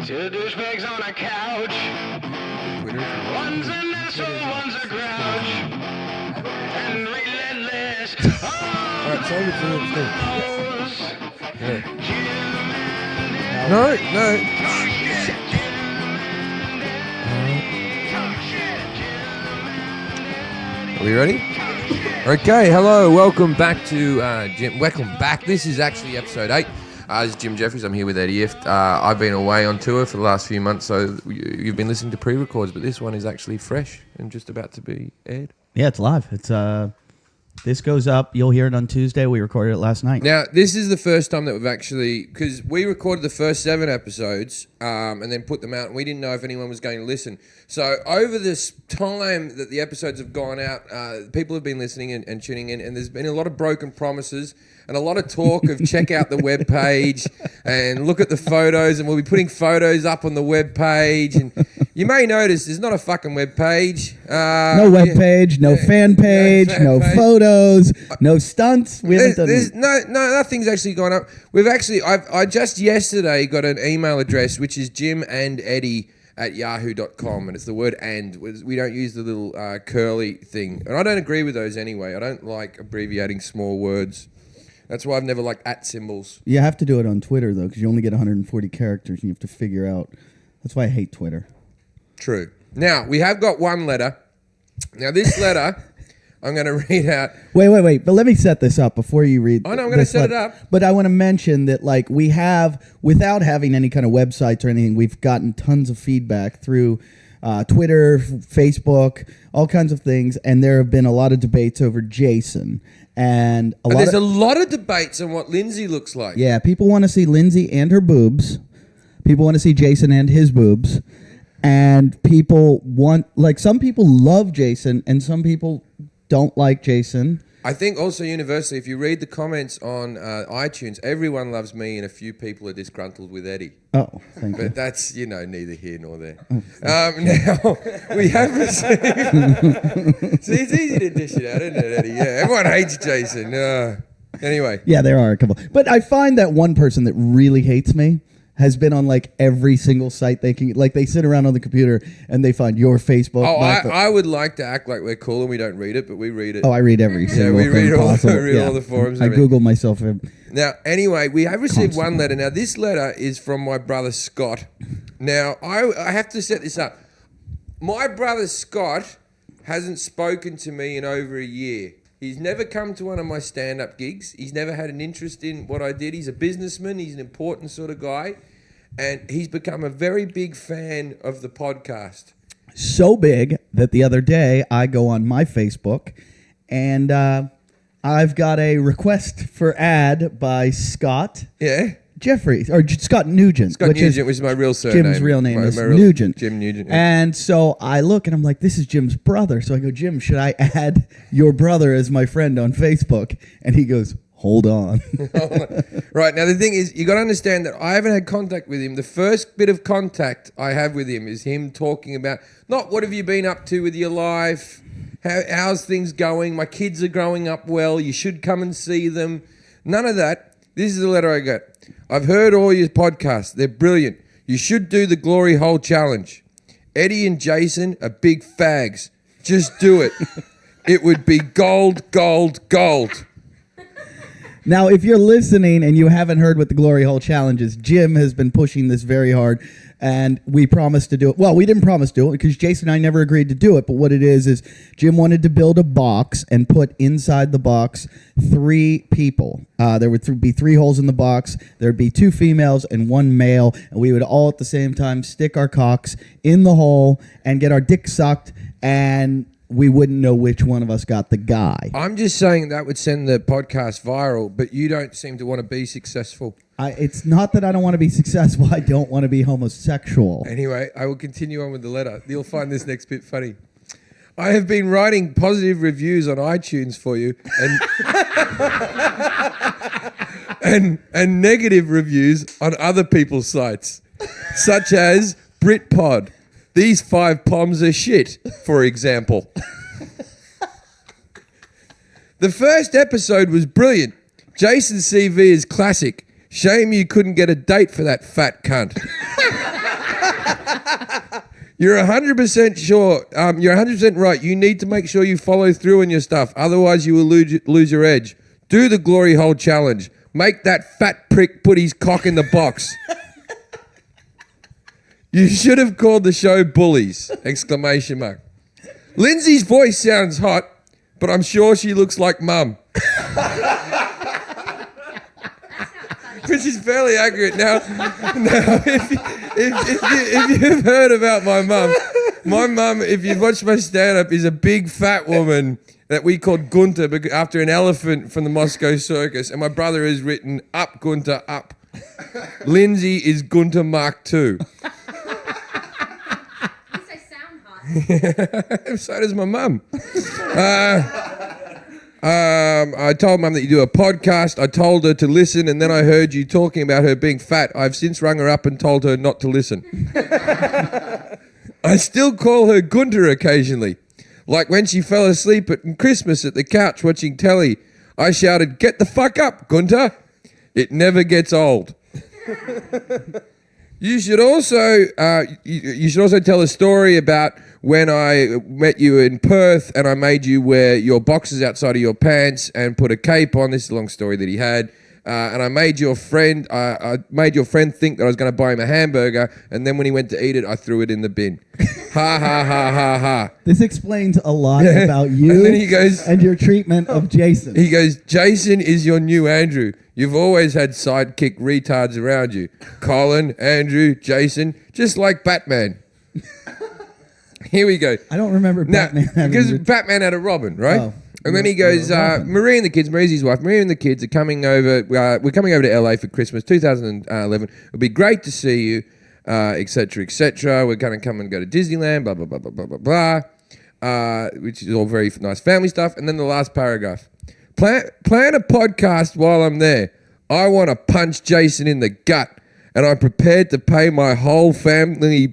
Two douchebags on a couch. One's an asshole, one's a grouch. And relentless. Alright, so let's do it. Yeah. No. Are we ready? Okay, hello, welcome back to Jim. Welcome back. This is actually episode 8. This is Jim Jeffries. I'm here with Eddie Ift. I've been away on tour for the last few months, so you've been listening to pre-records, but this one is actually fresh and just about to be aired. Yeah, it's live. It's this goes up. You'll hear it on Tuesday. We recorded it last night. Now, this is the first time that we've actually, because we recorded the first 7 episodes and then put them out, and we didn't know if anyone was going to listen. So over this time that the episodes have gone out, people have been listening and tuning in, and there's been a lot of broken promises and a lot of talk of check out the webpage and look at the photos, and we'll be putting photos up on the webpage. And you may notice there's not a fucking webpage. No webpage, no fan page, no photos, no stunts. We haven't done it. No, nothing's actually gone up. We've actually, I just yesterday got an email address which is jimandeddy@yahoo.com, and it's the word "and." We don't use the little curly thing, and I don't agree with those anyway. I don't like abbreviating small words. That's why I've never liked @ symbols. You have to do it on Twitter, though, because you only get 140 characters, and you have to figure out. That's why I hate Twitter. True. Now, we have got one letter. Now, this letter, I'm going to read out. Wait. But let me set this up before you read. I know, I'm going to set it up. But I want to mention that, like, we have, without having any kind of websites or anything, we've gotten tons of feedback through Twitter, Facebook, all kinds of things, and there have been a lot of debates over Jason. And there's a lot of debates on what Lindsay looks like. Yeah, people want to see Lindsay and her boobs. People want to see Jason and his boobs. And people want, like, some people love Jason and some people don't like Jason. I think also universally, if you read the comments on iTunes, everyone loves me and a few people are disgruntled with Eddie. Oh, thank you. But that's, neither here nor there. Now, we have received... See, it's easy to dish it out, isn't it, Eddie? Yeah, everyone hates Jason. Anyway. Yeah, there are a couple. But I find that one person that really hates me has been on, like, every single site they can... Like, they sit around on the computer and they find your Facebook. Oh, I would like to act like we're cool and we don't read it, but we read it. Oh, I read every single we read thing all, possible. all the forums. I Google myself. Now, anyway, we have received one letter. Now, this letter is from my brother Scott. Now, I have to set this up. My brother Scott hasn't spoken to me in over a year. He's never come to one of my stand-up gigs. He's never had an interest in what I did. He's a businessman. He's an important sort of guy. And he's become a very big fan of the podcast. So big that the other day I go on my Facebook and I've got a request for ad by Scott Jeffries, or Scott Nugent. Scott Nugent, which is my real surname. Jim's real name is Nugent. Jim Nugent. Yeah. And so I look and I'm like, this is Jim's brother. So I go, Jim, should I add your brother as my friend on Facebook? And he goes, hold on. Right, now the thing is, you got to understand that I haven't had contact with him. The first bit of contact I have with him is him talking about, not what have you been up to with your life, how's things going, my kids are growing up well, you should come and see them. None of that. This is the letter I got. I've heard all your podcasts. They're brilliant. You should do the Glory Hole Challenge. Eddie and Jason are big fags. Just do it. It would be gold, gold, gold. Now, if you're listening and you haven't heard what the Glory Hole Challenge is, Jim has been pushing this very hard, and we promised to do it. Well, we didn't promise to do it because Jason and I never agreed to do it, but what it is Jim wanted to build a box and put inside the box 3 people. There would be 3 holes in the box. There would be 2 females and 1 male, and we would all at the same time stick our cocks in the hole and get our dick sucked, and we wouldn't know which one of us got the guy. I'm just saying that would send the podcast viral, but you don't seem to want to be successful. It's not that I don't want to be successful. I don't want to be homosexual. Anyway, I will continue on with the letter. You'll find this next bit funny. I have been writing positive reviews on iTunes for you and negative reviews on other people's sites, such as Britpod. These 5 poms are shit, for example. The first episode was brilliant. Jason's CV is classic. Shame you couldn't get a date for that fat cunt. You're 100% sure. You're 100% right. You need to make sure you follow through on your stuff. Otherwise, you will lose your edge. Do the glory hole challenge. Make that fat prick put his cock in the box. You should have called the show Bullies! ! Lindsay's voice sounds hot, but I'm sure she looks like Mum. Which is fairly accurate. Now if you've heard about my mum, if you've watched my stand-up, is a big fat woman that we called Gunter after an elephant from the Moscow Circus, and my brother has written Up Gunter Up. Lindsay is Gunter Mark II. At least I sound hot. So does my mum. I told Mum that you do a podcast. I told her to listen, and then I heard you talking about her being fat. I've since rung her up and told her not to listen. I still call her Gunter occasionally. Like when she fell asleep at Christmas at the couch watching telly, I shouted, "Get the fuck up, Gunter." It never gets old. You should also tell a story about when I met you in Perth and I made you wear your boxers outside of your pants and put a cape on. This is a long story that he had. And I made your friend think that I was going to buy him a hamburger, and then when he went to eat it, I threw it in the bin. Ha ha ha ha ha. This explains a lot about you And then he goes, and your treatment of Jason. He goes, "Jason is your new Andrew. You've always had sidekick retards around you. Colin, Andrew, Jason, just like Batman." Here we go. I don't remember Now, Batman having... because Batman had a Robin, right? Oh. And then he goes, Marie and the kids, Marie's his wife, Marie and the kids are coming over. We're coming over to LA for Christmas 2011. It'll be great to see you, etc., etc. We're going to come and go to Disneyland, blah, blah, blah, blah, blah, blah, blah, which is all very nice family stuff. And then the last paragraph. Plan a podcast while I'm there. I want to punch Jason in the gut. And I'm prepared to pay my whole family.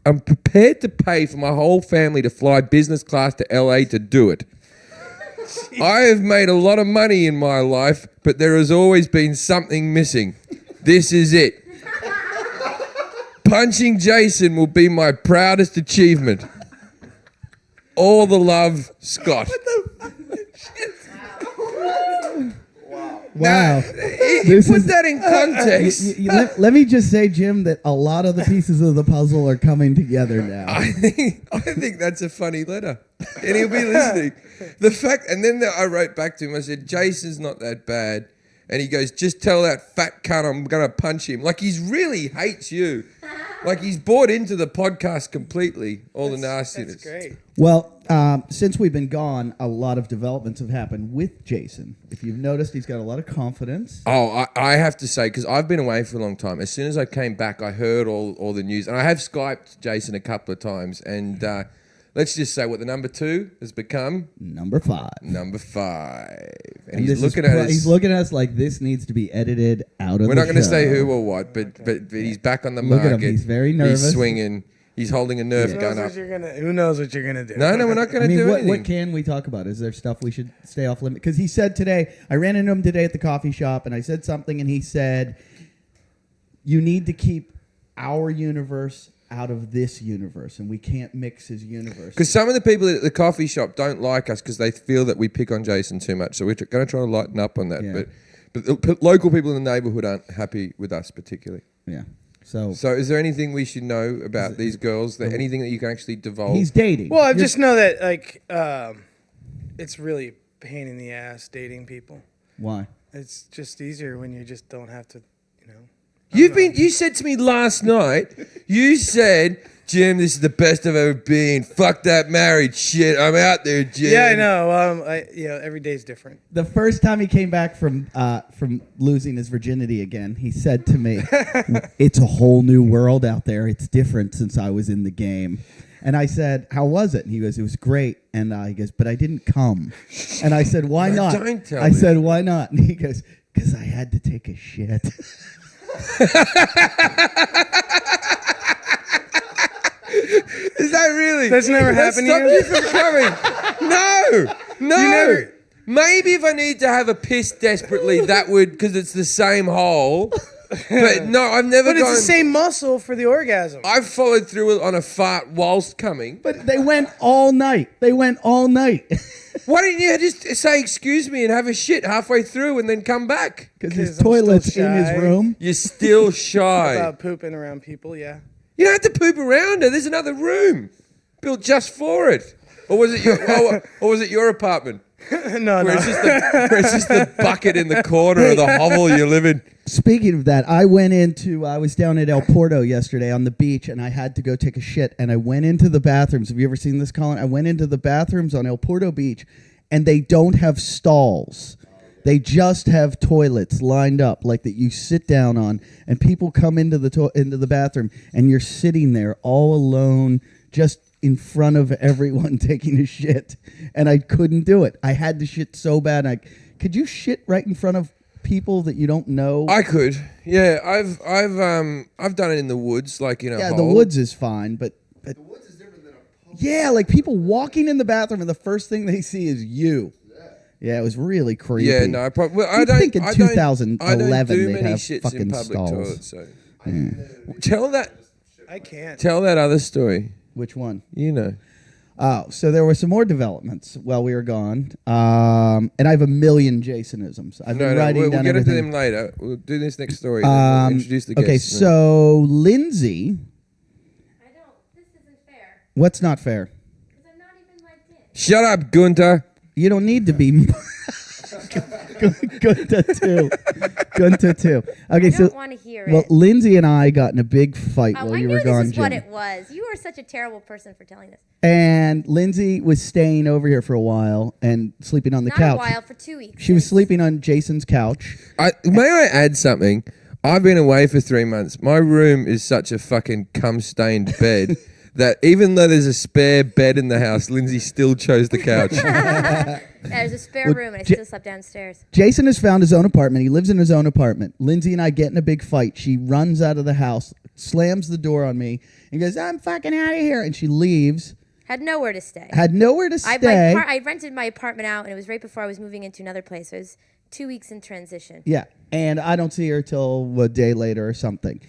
I'm prepared to pay for my whole family to fly business class to LA to do it. I have made a lot of money in my life, but there has always been something missing. This is it. Punching Jason will be my proudest achievement. All the love, Scott. Wow. Put that in context. Let me just say, Jim, that a lot of the pieces of the puzzle are coming together now. I think that's a funny letter, and he'll be listening. The fact, and then I wrote back to him. I said, "Jason's not that bad," and he goes, "Just tell that fat cunt I'm gonna punch him." Like he really hates you. Like he's bought into the podcast completely. All the nastiness. That's great. Well, since we've been gone, a lot of developments have happened with Jason. If you've noticed, he's got a lot of confidence. Oh, I have to say, because I've been away for a long time. As soon as I came back, I heard all the news, and I have Skyped Jason a couple of times. And let's just say what the number 2 has become. Number 5. Number 5, and He's looking at us like this needs to be edited out of. We're not going to say who or what, but he's back on the Look market. at him. He's very nervous. He's swinging. He's holding a Nerf gun up. Who knows what you're gonna do? No, we're not going to do anything. What can we talk about? Is there stuff we should stay off limit? Because he said today, I ran into him today at the coffee shop, and I said something, and he said, "You need to keep our universe out of this universe, and we can't mix his universe." Because some of the people at the coffee shop don't like us because they feel that we pick on Jason too much. So we're going to try to lighten up on that. Yeah. But local people in the neighborhood aren't happy with us particularly. Yeah. So is there anything we should know about these girls? Anything that you can actually divulge? he's dating. Well, I just know that it's really a pain in the ass dating people. Why? It's just easier when you just don't have to, You said to me last night, you said, "Jim, this is the best I've ever been. Fuck that married shit. I'm out there, Jim." Yeah, I know. Every day's different. The first time he came back from losing his virginity again, he said to me, "It's a whole new world out there. It's different since I was in the game." And I said, "How was it?" And he goes, "It was great." And he goes, "But I didn't come." And I said, "Why not?" Don't tell I me. said, "Why not?" And he goes, "Because I had to take a shit." Is that really? That's never happened to Stop you? you from coming. No. Maybe if I need to have a piss desperately, that would, because it's the same hole. But no, I've never But it's gone. the same muscle for the orgasm. I've followed through on a fart whilst coming. But they went all night. They went all night. Why didn't you just say excuse me and have a shit halfway through and then come back? Because 'Cause his I'm still toilet's in his shy. room. You're still shy. About pooping around people, yeah. You don't have to poop around her. There's another room built just for it. Or was it your apartment? No, Where no. it's just the bucket in the corner of the hovel you live in. Speaking of that, I was down at El Porto yesterday on the beach, and I had to go take a shit, and I went into the bathrooms. Have you ever seen this, Colin? I went into the bathrooms on El Porto Beach, and they don't have stalls. They just have toilets lined up like that you sit down on, and people come into the bathroom, and you're sitting there all alone, just in front of everyone taking a shit, and I couldn't do it. I had to shit so bad. Could you shit right in front of people that you don't know? I could. Yeah, I've done it in the woods, like in a Yeah, hole. the woods is fine, but the woods is different than a public. Yeah, like people walking in the bathroom and the first thing they see is you. Yeah, it was really creepy. Yeah, no, I You'd don't think in I don't- 2011 I don't do they'd many have shits fucking in public stalls. toilets. So. Tell I can't. that other story. Which one? You know. Oh, so there were some more developments while we were gone, and I have a million Jasonisms. I've been writing we'll down get into everything. them later. We'll do this next story. Then we'll introduce the guests. Okay, so Lindsay, I don't. This isn't fair. what's not fair? Because I'm not even like this. Shut up, Gunter. You don't need to be. Gunta too. Gunta too. Okay, I so don't want to hear well, it. Lindsay and I got in a big fight Oh, while I you knew were gone, this is what Jim. it was. You are such a terrible person for telling this. And Lindsay was staying over here for a while and sleeping on the Not couch. a while, for 2 weeks. She was Since- sleeping on Jason's couch. May I add something? I've been away for 3 months. My room is such a fucking cum-stained bed that even though there's a spare bed in the house, Lindsay still chose the couch. There's a spare Well, room, and I Ja- still slept downstairs. Jason has found his own apartment. He lives in his own apartment. Lindsay and I get in a big fight. She runs out of the house, slams the door on me, and goes, "I'm fucking out of here." And she leaves. Had nowhere to stay. Had nowhere to stay. I rented my apartment out, and it was right before I was moving into another place. So it was 2 weeks in transition. Yeah, and I don't see her till a day later or something.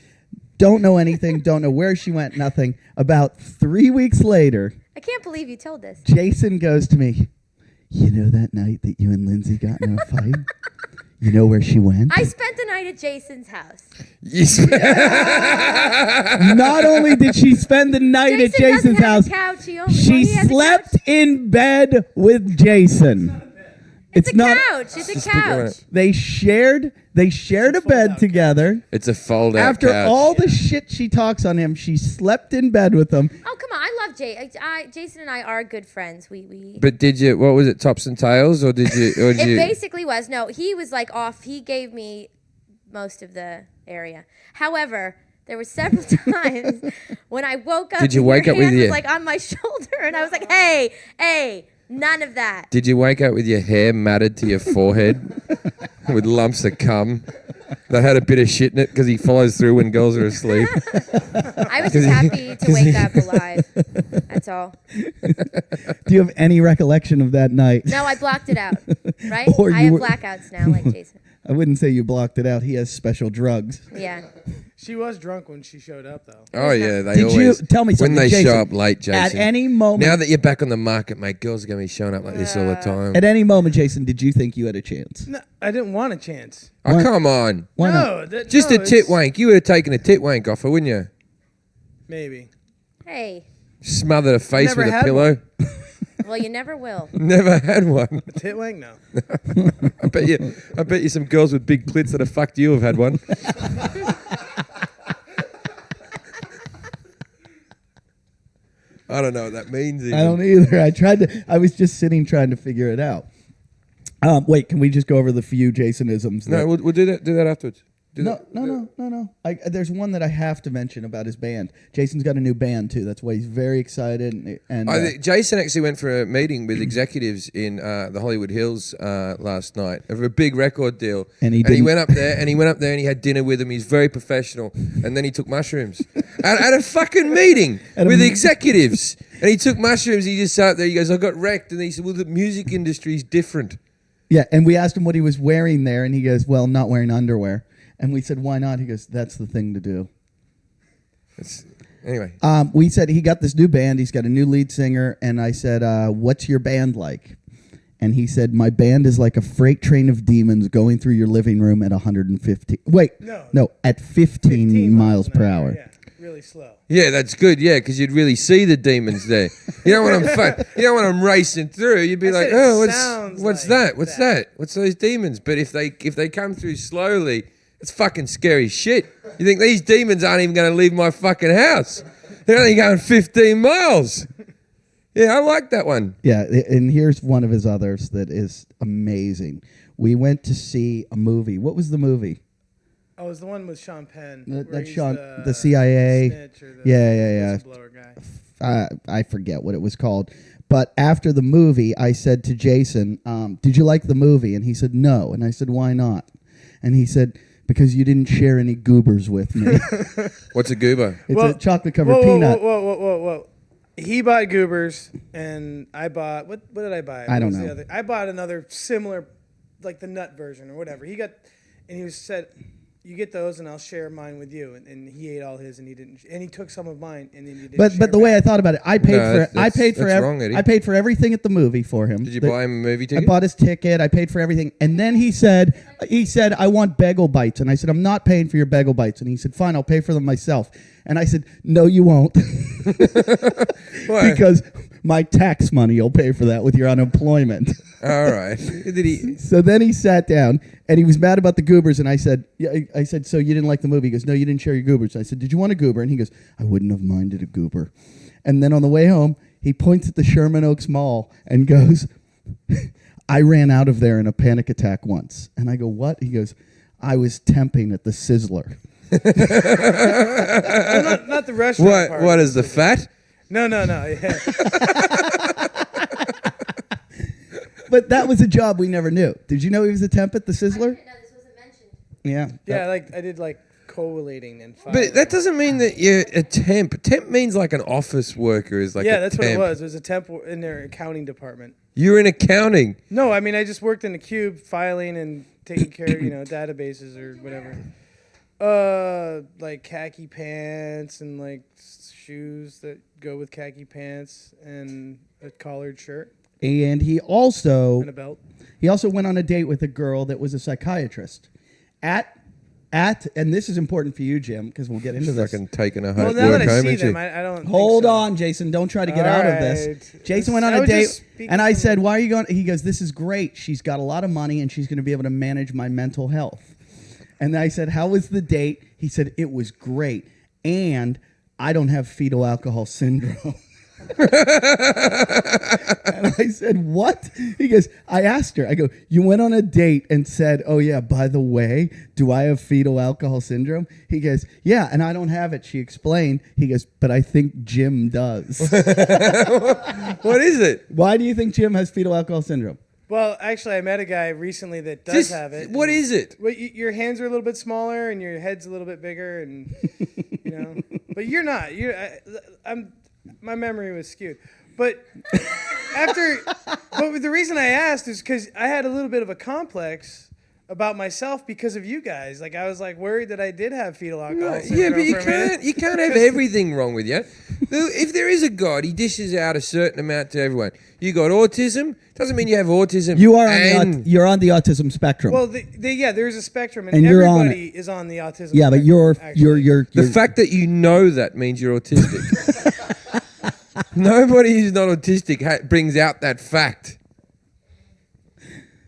Don't know anything. Don't know where she went. Nothing. About 3 weeks later, I can't believe you told this. Jason goes to me. You know that night that you and Lindsay got in a fight? You know where she went? I spent the night at Jason's house. Yes. Not only did she spend the night at Jason doesn't Jason's have house, a couch. Well, she he has a slept couch. in bed with Jason. It's a not. couch. It's a couch. They shared a bed together. It's a fold-out After couch. all the shit she talks on him, she slept in bed with him. Oh, come on. I love Jay. Jason and I are good friends. We But did you? What was it? Tops and tails, or did you? Or did It you? basically was. No, he was like off. He gave me most of the area. However, there were several times when I woke up. Did you and wake your up with hand your- was like on my shoulder, and I was like, "Hey, none of that." Did you wake up with your hair matted to your forehead with lumps of cum that had a bit of shit in it because he follows through when girls are asleep? I was just happy to wake up alive. That's all. Do you have any recollection of that night? No, I blocked it out. Right? Or I you have were- blackouts now, like Jason. I wouldn't say you blocked it out. He has special drugs. Yeah. She was drunk when she showed up, though. Oh yeah, they Did you always. tell me something, when they Jason? show up late, Jason? At any moment, Now that you're back on the market, mate, girls are gonna be showing up like this all the time. at any moment, Jason, did you think you had a chance? No, I didn't want a chance. Oh come on, Why not? No, that, just no, a tit it's- wank. You would have taken a tit wank off her, wouldn't you? Maybe. Hey. Smothered her face Never with a had pillow. Well, you never will. Never had one. A tit wank? No. I bet you some girls with big plits that have fucked you have had one. I don't know what that means. Even. I don't either. I was just sitting trying to figure it out. Wait, can we just go over the few Jasonisms? No, we'll do that afterwards. Do No, that- no. There's one that I have to mention about his band. Jason's got a new band too. That's why he's very excited. And I think Jason actually went for a meeting with executives in the Hollywood Hills last night of a big record deal. And he he didn't- went up there and he had dinner with them. He's very professional. And then he took mushrooms at a fucking meeting with executives. And he took mushrooms. He just sat there. He goes, "I got wrecked." And he said, "Well, the music industry is different." yeah, and we asked him what he was wearing there, and he goes, "Well, not wearing underwear." And we said, why not? He goes, that's the thing to do. Anyway, We said he got this new band. He's got a new lead singer. And I said, what's your band like? And he said, my band is like a freight train of demons going through your living room at 150. Wait, no, at 15 miles per hour. Yeah, really slow. yeah, that's good. Yeah, because you'd really see the demons there. You don't want them. You don't want them racing through. You'd be I like, said it oh, sounds what's like that? What's that." that? What's those demons? But if they come through slowly, it's fucking scary shit. You think these demons aren't even going to leave my fucking house? They're only going 15 miles. Yeah, I like that one. Yeah, and here's one of his others that is amazing. We went to see a movie. What was the movie? Oh, it was the one with Sean Penn. That where he's Sean, the CIA. snitch or the Yeah. whistleblower guy. I forget what it was called. But after the movie, I said to Jason, did you like the movie? And he said, no. And I said, why not? And he said, because you didn't share any goobers with me. What's a goober? It's a chocolate-covered peanut. Whoa. He bought goobers, and I bought what did I buy? I don't What was the know. other- I bought another similar, like the nut version or whatever. He got, and he said, "You get those, and I'll share mine with you." And he ate all his, and he didn't, and he took some of mine, and then you didn't. But share the way I back. thought about it, I paid No, for that's wrong, Eddie. I paid for everything at the movie for him. Did you buy him a movie I ticket? bought his ticket. I paid for everything, and then he said, I want bagel bites, and I said, I'm not paying for your bagel bites, and he said, fine, I'll pay for them myself, and I said, no, you won't, Why? because my tax money will pay for that with your unemployment. All right. Did he? So then he sat down, and he was mad about the goobers, and I said, I said, so you didn't like the movie? He goes, no, you didn't share your goobers. I said, did you want a goober? And he goes, I wouldn't have minded a goober. And then on the way home, he points at the Sherman Oaks Mall and goes, I ran out of there in a panic attack once. And I go, what? He goes, I was temping at the Sizzler. Not the restaurant part. What is the fat? No. Yeah. But that was a job we never knew. Did you know he was a temp at the Sizzler? No, this wasn't mentioned. Yeah. Yeah, like I did like collating and filing. But that doesn't mean that you're a temp. A temp means like an office worker is like yeah, a that's temp. what it was. It was a temp in their accounting department. You're in accounting. No, I mean I just worked in the cube filing and taking care of, databases or whatever. Like khaki pants and like shoes that go with khaki pants and a collared shirt And he also and a belt. went on a date with a girl that was a psychiatrist. And this is important for you, Jim, because we'll get into this. Fucking taking a Well, home, now work that I home, see ain't them, you? I don't. Hold think so. on, Jason. Don't try to get All out of right. this. Jason went on I a was date, just speaking and I from- said, "Why are you going?" He goes, "This is great. She's got a lot of money, and she's going to be able to manage my mental health." And I said, "How was the date?" He said, "It was great, and I don't have fetal alcohol syndrome." And I said, "What?" He goes, I asked her, I go, "You went on a date and said, oh yeah, by the way, do I have fetal alcohol syndrome?" He goes, "Yeah, and I don't have it." She explained. He goes, "But I think Jim does." What is it? Why do you think Jim has fetal alcohol syndrome? Well, actually, I met a guy recently that does Just- have it. What is it? Well, your hands are a little bit smaller and your head's a little bit bigger, and But you're not. My memory was skewed. But but the reason I asked is because I had a little bit of a complex about myself because of you guys. Like I was like worried that I did have fetal alcohol syndrome. Yeah, but you for a minute. can't have everything wrong with you. If there is a God, he dishes out a certain amount to everyone. You got autism, doesn't mean you have autism. You are you're on the autism spectrum. Well, there's a spectrum, and you're on everybody is on the autism. yeah, but spectrum, actually. the fact that you know that means you're autistic. Nobody who's not autistic brings out that fact.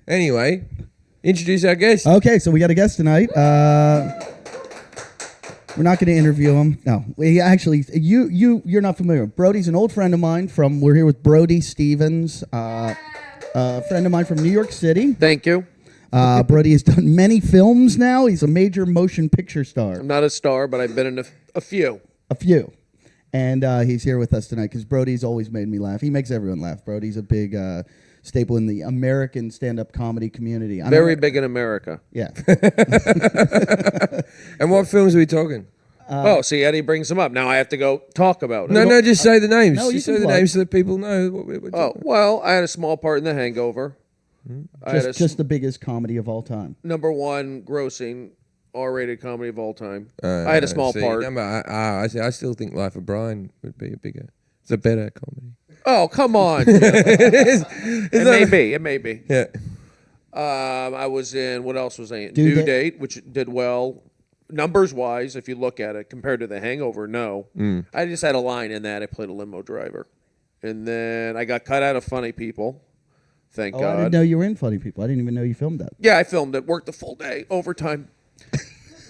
Anyway, introduce our guest. Okay, so we got a guest tonight. We're not going to interview him. No, we actually, you're not familiar. Brody's an old friend of mine we're here with Brody Stevens, a friend of mine from New York City. Thank you. Brody has done many films now. He's a major motion picture star. I'm not a star, but I've been in a few. A few. And he's here with us tonight because Brody's always made me laugh. He makes everyone laugh. Brody's a big staple in the American stand-up comedy community. Very big in America. Yeah. And what films are we talking? See, Eddie brings them up. Now I have to go talk about it. No, just say the names. No, you just can say the plug. names so that people know what we're Oh, talking well, I had a small part in The Hangover. I had Just the biggest comedy of all time. number one grossing R-rated comedy of all time. I had a small part. I still think Life of Brian would be it's a better comedy. Oh, come on. It may be. Yeah. I was in, what else was I in? Due Due Date, which did well. Numbers-wise, if you look at it, compared to The Hangover, no. I just had a line in that. I played a limo driver. And then I got cut out of Funny People. Thank I God. didn't know you were in Funny People. I didn't even know you filmed that. Yeah, I filmed it. Worked the full day, overtime.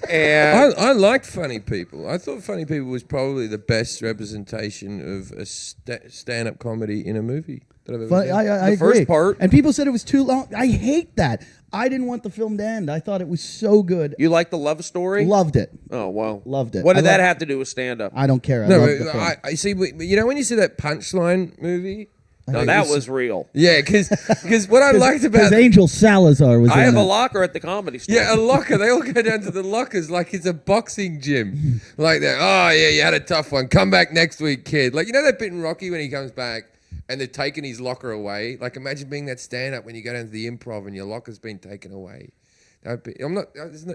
And I liked Funny People. I thought Funny People was probably the best representation of a stand-up comedy in a movie that I've ever But seen. I The agree. first part- And people said it was too long. I hate that. I didn't want the film to end. I thought it was so good. you like the love story? Loved it. Oh, well. Loved it. What did I that love- have to do with stand-up? I don't care. I No, love the film. I see. You know when you see that Punchline movie? No, that was real. Yeah, because what I liked about Because Angel Salazar was I in have a it. locker at the Comedy Store. yeah, a locker. They all go down to the lockers like it's a boxing gym. Like that. Oh yeah, you had a tough one. Come back next week, kid. Like you know that bit in Rocky when he comes back and they're taking his locker away. Like imagine being that stand-up when you go down to the Improv and your locker's been taken away. I'm not.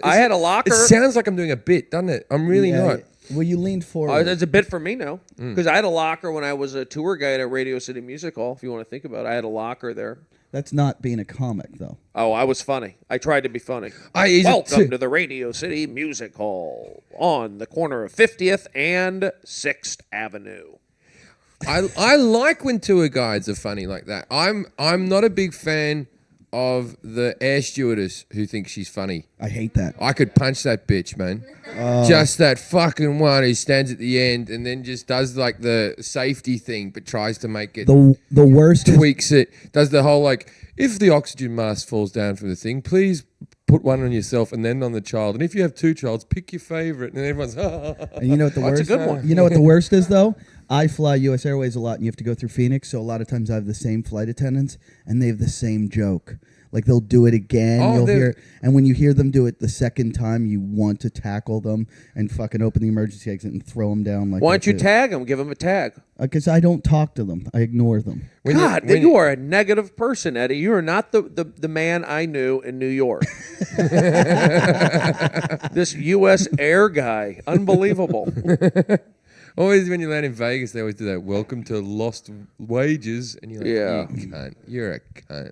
I had a locker. It sounds like I'm doing a bit, doesn't it? I'm really Yeah, not. Well, you leaned forward. It's a bit for me now because I had a locker when I was a tour guide at Radio City Music Hall. If you want to think about it, I had a locker there. That's not being a comic, though. Oh, I was funny. I tried to be funny. Is it Welcome too- to the Radio City Music Hall on the corner of 50th and 6th Avenue. I like when tour guides are funny like that. I'm not a big fan of the air stewardess who thinks she's funny. I hate that. I could punch that bitch, man. Just that fucking one who stands at the end and then just does like the safety thing, but tries to make it, The worst is tweaks it, does the whole like, if the oxygen mask falls down from the thing, please put one on yourself and then on the child. And if you have two childs, pick your favorite. And everyone's, And you know what the That's a worst? good one. You know what the worst is though? I fly U.S. Airways a lot, and you have to go through Phoenix. So a lot of times I have the same flight attendants, and they have the same joke. Like they'll do it again. Oh, You'll they're- hear, and when you hear them do it the second time, you want to tackle them and fucking open the emergency exit and throw them down. Like Why don't you that's it. tag them? Give them a tag. Because I don't talk to them. I ignore them. God, you are a negative person, Eddie. You are not the man I knew in New York. This U.S. Air guy. Unbelievable. always when you land in Vegas, they always do that. Welcome to Lost Wages, and you're like, Yeah. you cunt. You're a cunt.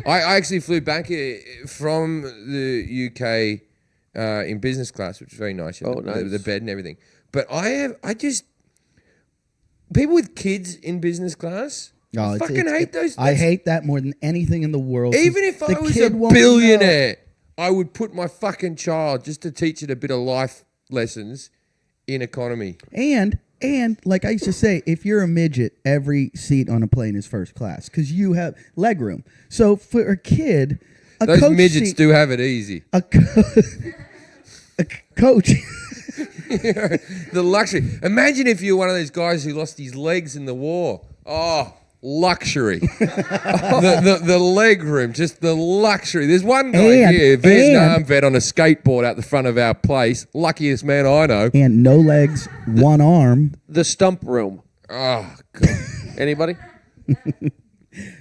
I actually flew back here from the UK in business class, which was very nice. You have Oh, the nice. bed and everything. But people with kids in business class. Oh, I fucking hate those. I hate that more than anything in the world. Even if I The was a kid won't know. billionaire, I would put my fucking child just to teach it a bit of life lessons in economy. And like I used to say, if you're a midget, every seat on a plane is first class because you have leg room. So for a kid, Those coach midgets seat, do have it easy. a coach. The luxury. Imagine if you're one of those guys who lost his legs in the war. Oh, luxury. the leg room, just the luxury. There's one guy here, Vietnam vet on a skateboard out the front of our place. Luckiest man I know. And no legs, one arm. The stump room. Oh, God. Anybody?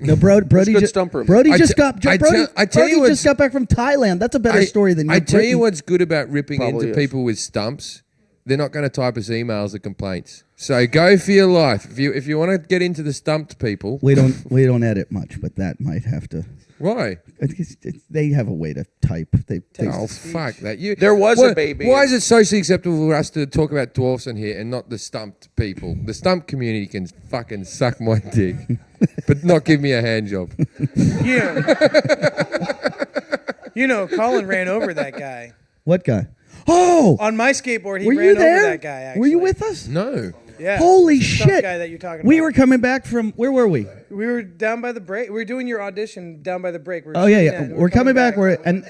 No, Brody good just stump room. Brody I just te- got. I Brody, tell- I tell Brody you what's- just got back from Thailand. That's a better story than I tell you Britain. what's good about ripping Probably into is. people with stumps. They're not going to type us emails or complaints. So go for your life. If you want to get into the stumped people, We don't edit much, but that might have to. why? They have a way to type. They Oh fuck that! There was a baby Why in- is it socially acceptable for us to talk about dwarfs on here and not the stumped people? The stumped community can fucking suck my dick, but not give me a hand job. Yeah. Colin ran over that guy. What guy? Oh, On my skateboard, he were ran you over there? that guy, actually. Were you with us? No. Yeah. Holy The stump shit! guy that you're talking We about. were coming back from where were we? We were down by the break. We were doing your audition down by the break. We were Oh yeah, shooting yeah. that, and We're coming back. We're and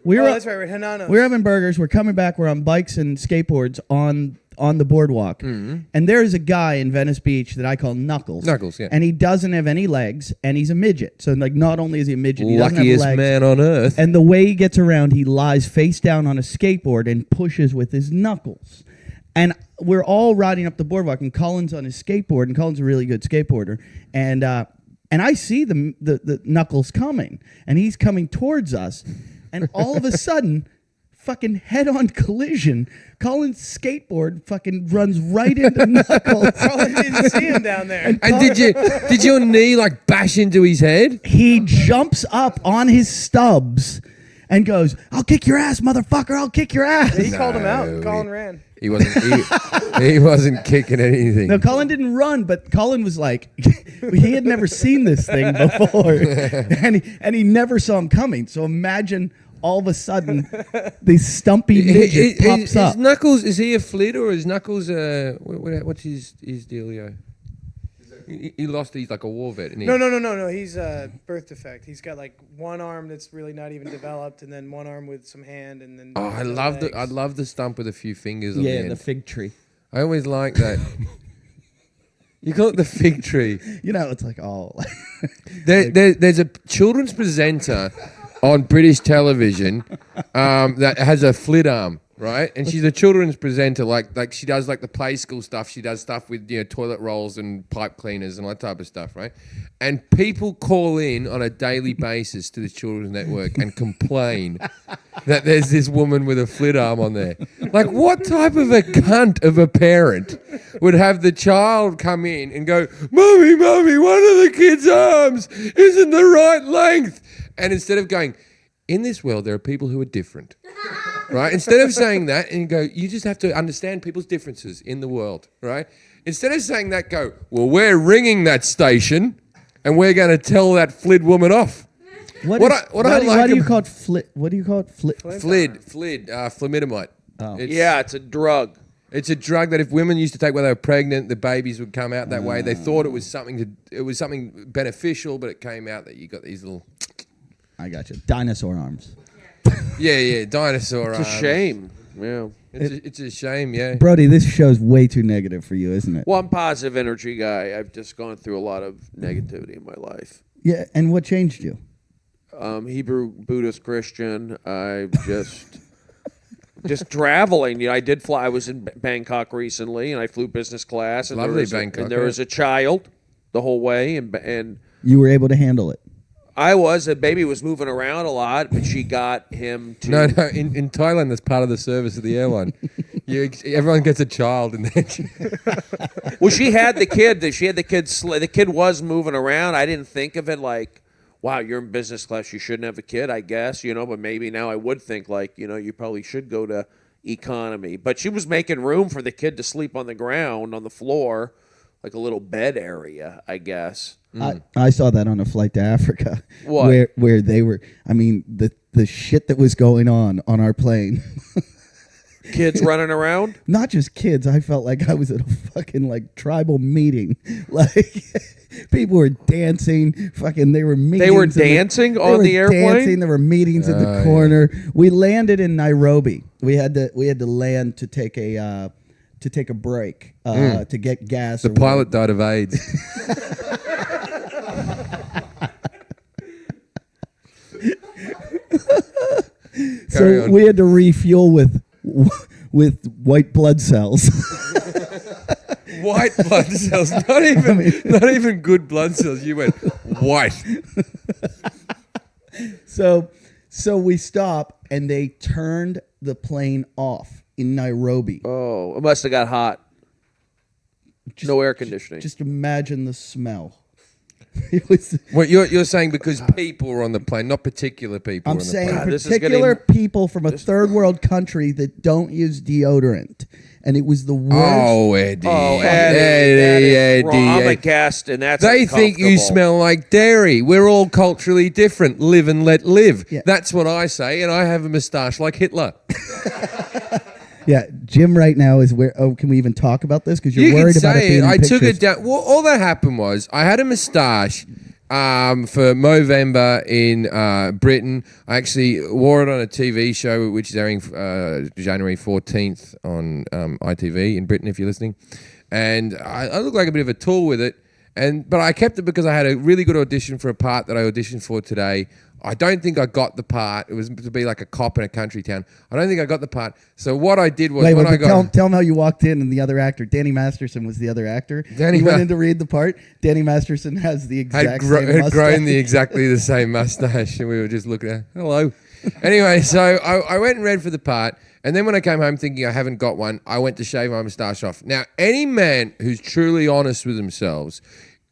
we were. Oh, that's right. We're Hanano's. We're having burgers. We're coming back. We're on bikes and skateboards on the boardwalk. Mm-hmm. And there's a guy in Venice Beach that I call Knuckles. Knuckles, yeah. And he doesn't have any legs, and he's a midget. So like, not only is he a midget, he doesn't have Luckiest legs. man on earth. And the way he gets around, he lies face down on a skateboard and pushes with his knuckles. And we're all riding up the boardwalk, and Colin's on his skateboard, and Colin's a really good skateboarder. And I see the knuckles coming, and he's coming towards us, and all of a sudden, fucking head-on collision. Colin's skateboard fucking runs right into Knuckles. Colin didn't see him down there. And did your knee like bash into his head? He jumps up on his stubs and goes, "I'll kick your ass, motherfucker! I'll kick your ass!" He called him out. No, Colin ran. He wasn't. He wasn't kicking anything. No, Colin didn't run, but Colin was like, he had never seen this thing before, and he never saw him coming. So imagine all of a sudden, this stumpy midget pops up. Is Knuckles, is he a flit or is Knuckles what's his dealio? He lost. He's like a war vet. Isn't he? No. He's a birth defect. He's got like one arm that's really not even developed, and then one arm with some hand, and then. Oh, I love the stump with a few fingers on the end. The fig tree. I always like that. You call it the fig tree. You know, it's like, oh. There's a children's presenter on British television that has a flit arm, right? And she's a children's presenter, like she does like the play school stuff. She does stuff with toilet rolls and pipe cleaners and all that type of stuff, right? And people call in on a daily basis to the Children's Network and complain that there's this woman with a flit arm on there. Like, what type of a cunt of a parent would have the child come in and go, "Mummy, one of the kid's arms isn't the right length," and instead of going, "In this world, there are people who are different," right? Instead of saying that and you go, you just have to understand people's differences in the world, right? Instead of saying that, go, "Well, we're ringing that station and we're going to tell that flid woman off." Why do you call it flit? What do you call it? Flumidomide. Oh. It's a drug. It's a drug that if women used to take when they were pregnant, the babies would come out that way. They thought it was something beneficial, but it came out that you got these little. I got you. Dinosaur arms. Yeah, dinosaur It's arms. a shame. Yeah. It's a shame, yeah. Brody, this show's way too negative for you, isn't it? Well, I'm a positive energy guy. I've just gone through a lot of negativity in my life. Yeah, and what changed you? Hebrew, Buddhist, Christian. I just traveling. I did fly. I was in Bangkok recently, and I flew business class. And Lovely Bangkok. And there was a child the whole way, and You were able to handle it. the baby was moving around a lot, but she got him to. No. In Thailand, that's part of the service of the airline. Everyone gets a child, and then. Well, she had the kid. The kid was moving around. I didn't think of it like, wow, you're in business class. You shouldn't have a kid, I guess. But maybe now I would think like, you probably should go to economy. But she was making room for the kid to sleep on the ground, on the floor, like a little bed area, I guess. I saw that on a flight to Africa. What? Where they were, the shit that was going on our plane. Kids running around? Not just kids. I felt like I was at a fucking tribal meeting. Like people were dancing. Fucking they were meetings. They were dancing on the airplane? Dancing. There were meetings in the corner. Yeah. We landed in Nairobi. We had to land to take a break to get gas. The pilot died of AIDS. So we had to refuel with white blood cells. White blood cells, not even good blood cells. You went white. So we stop and they turned the plane off in Nairobi. Oh, it must have got hot. No air conditioning. Just imagine the smell. It was. What you're saying because people were on the plane, not particular people. I'm were on saying the plane. particular people from a third world country that don't use deodorant, and it was the worst. Oh, Eddie. Eddie. I'm a guest, and that's They think you smell like dairy. We're all culturally different. Live and let live. Yeah. That's what I say, and I have a moustache like Hitler. Yeah, Jim right now is where. Oh, can we even talk about this? Because you're You worried can about it say being in I took pictures. it down. Well, all that happened was I had a moustache for Movember in Britain. I actually wore it on a TV show which is airing January 14th on ITV in Britain, if you're listening. And I look like a bit of a tool with it. But I kept it because I had a really good audition for a part that I auditioned for today. I don't think I got the part. It was to be like a cop in a country town. I don't think I got the part. So what I did was tell them how you walked in and the other actor, Danny Masterson, was the other actor. Danny you went in to read the part. Danny Masterson has the exact same had mustache. grown exactly the same mustache, and we were just looking at hello. Anyway, so I went and read for the part, and then when I came home thinking I haven't got one, I went to shave my moustache off. Now, any man who's truly honest with themselves,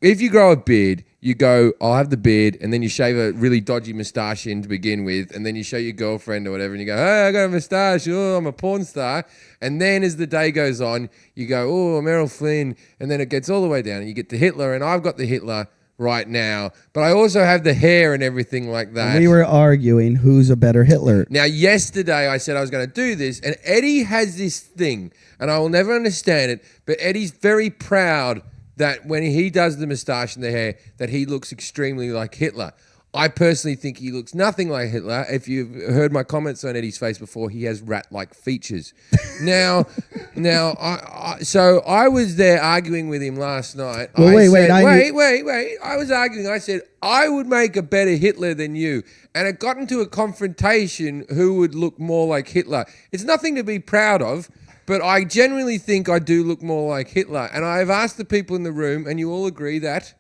if you grow a beard, you go, I'll have the beard, and then you shave a really dodgy moustache in to begin with, and then you show your girlfriend or whatever, and you go, hey, I got a moustache, oh, I'm a porn star. And then as the day goes on, you go, oh, I'm Errol Flynn, and then it gets all the way down, and you get to Hitler, and I've got the Hitler right now, but I also have the hair and everything like that. We were arguing who's a better Hitler. Now, yesterday I said I was going to do this, and Eddie has this thing, and I will never understand it, but Eddie's very proud that when he does the moustache and the hair, that he looks extremely like Hitler. I personally think he looks nothing like Hitler. If you've heard my comments on Eddie's face before, he has rat-like features. So I was there arguing with him last night. Well, wait. I was arguing. I said, I would make a better Hitler than you. And it got into a confrontation who would look more like Hitler. It's nothing to be proud of, but I genuinely think I do look more like Hitler. And I've asked the people in the room, and you all agree that...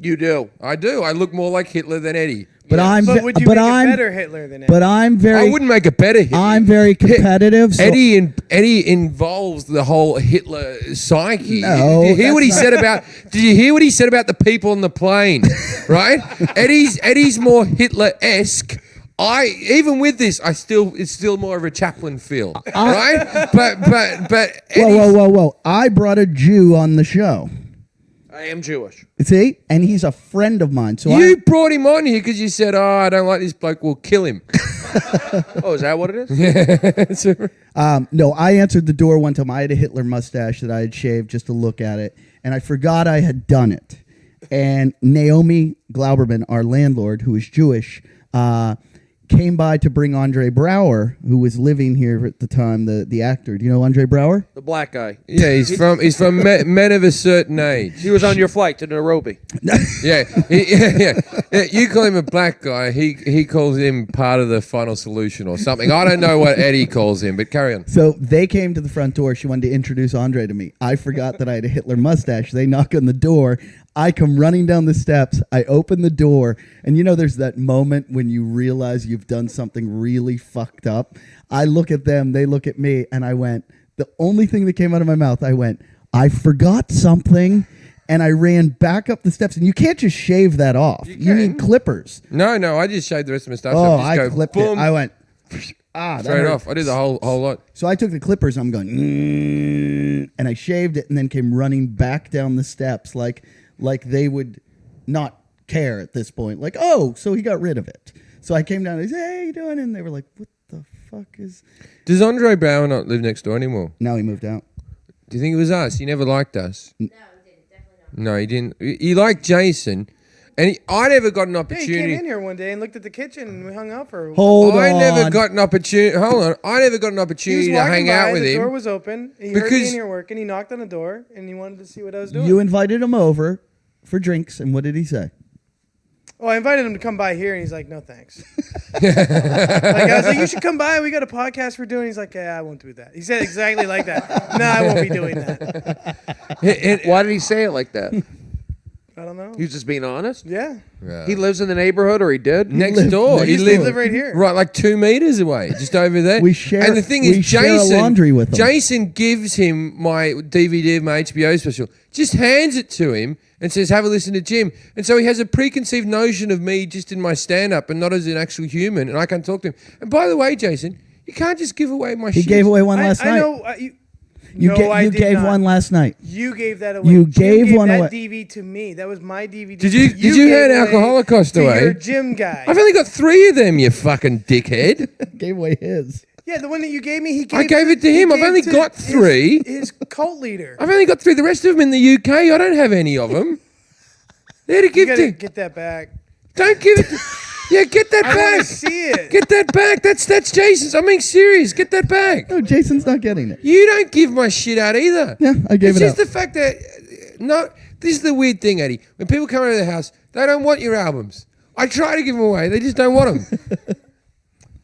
You do. I do. I look more like Hitler than Eddie. But But would you make a better Hitler than Eddie? But I'm I very. wouldn't make a better Hitler. I'm very competitive. So Eddie involves the whole Hitler psyche. No, Did you hear what he that's said about? Did you hear what he said about the people on the plane? Right? Eddie's more Hitler-esque. Even with this, it's still more of a Chaplin feel, right? But Eddie's, whoa! I brought a Jew on the show. I am Jewish. See, and he's a friend of mine. So you brought him on here because you said, "Oh, I don't like this bloke. We'll kill him." Oh, is that what it is? No, I answered the door one time. I had a Hitler mustache that I had shaved just to look at it, and I forgot I had done it. And Naomi Glauberman, our landlord, who is Jewish, came by to bring Andre Braugher, who was living here at the time, the actor. Do you know Andre Braugher? The black guy. Yeah, he's from men of a certain age. He was on your flight to Nairobi. Yeah, you call him a black guy. He calls him part of the final solution or something. I don't know what Eddie calls him, but carry on. So they came to the front door. She wanted to introduce Andre to me. I forgot that I had a Hitler mustache. They knock on the door. I come running down the steps. I open the door. And you know, there's that moment when you realize you've done something really fucked up. I look at them. They look at me. And I went, the only thing that came out of my mouth, I went, I forgot something. And I ran back up the steps. And you can't just shave that off. You need clippers. No, I just shaved the rest of my stuff. Oh, just I go, clipped boom, it. I went, that straight hurt. off. I did the whole lot. So I took the clippers. I'm going, and I shaved it and then came running back down the steps like they would not care at this point. Like, oh, so he got rid of it. So I came down and I said, hey, how you doing? And they were like, what the fuck is... Does Andre Braugher not live next door anymore? Now he moved out. Do you think it was us? He never liked us. No, he didn't. Definitely not. No, he didn't. He liked Jason. And I never got an Yeah, opportunity. he came in here one day and looked at the kitchen and we hung out for. Hold I on. never got an opportunity. Hold on. I never got an He was opportunity to walking hang by, out with the door him. was open. He heard me Because- in here working. He knocked on the door and he wanted to see what I was doing. You invited him over for drinks, and what did he say? Oh, I invited him to come by here, and he's like, "No, thanks." Like, I was like, "You should come by. We got a podcast we're doing." He's like, "Yeah, I won't do that." He said exactly like that. No, I won't be doing that. Why did he say it like that? I don't know. He was just being honest? Yeah. He lives in the neighborhood, or he did? Next door. He lived right here. Right, like 2 meters away, just over there. We share- And the thing we is, share a Jason, laundry with him. Jason gives him my DVD of my HBO special, just hands it to him and says, have a listen to Jim. And so he has a preconceived notion of me just in my stand-up and not as an actual human, and I can't talk to him. And by the way, Jason, you can't just give away my shit. He gave away one last I night. know. You gave not. one last night. You gave that away. You Jim gave one that away. DVD to me. That was my DVD. Did you gave hand away Alcoholicost to away? your Jim guy. I've only got 3 of them, you fucking dickhead. Gave away his. Yeah, the one that you gave me. He gave I gave it to he him. I've gave only to got 3. His cult leader. I've only got 3. The rest of them in the UK, I don't have any of them. They're to You give gotta to. get that back. Don't give it to. Yeah, get that I want back. to see it. Get that back. That's Jason's. I'm being serious. Get that back. No, Jason's not getting it. You don't give my shit out either. Yeah, I gave it's it just out. the fact that no. This is the weird thing, Eddie. When people come over to the house, they don't want your albums. I try to give them away. They just don't want them.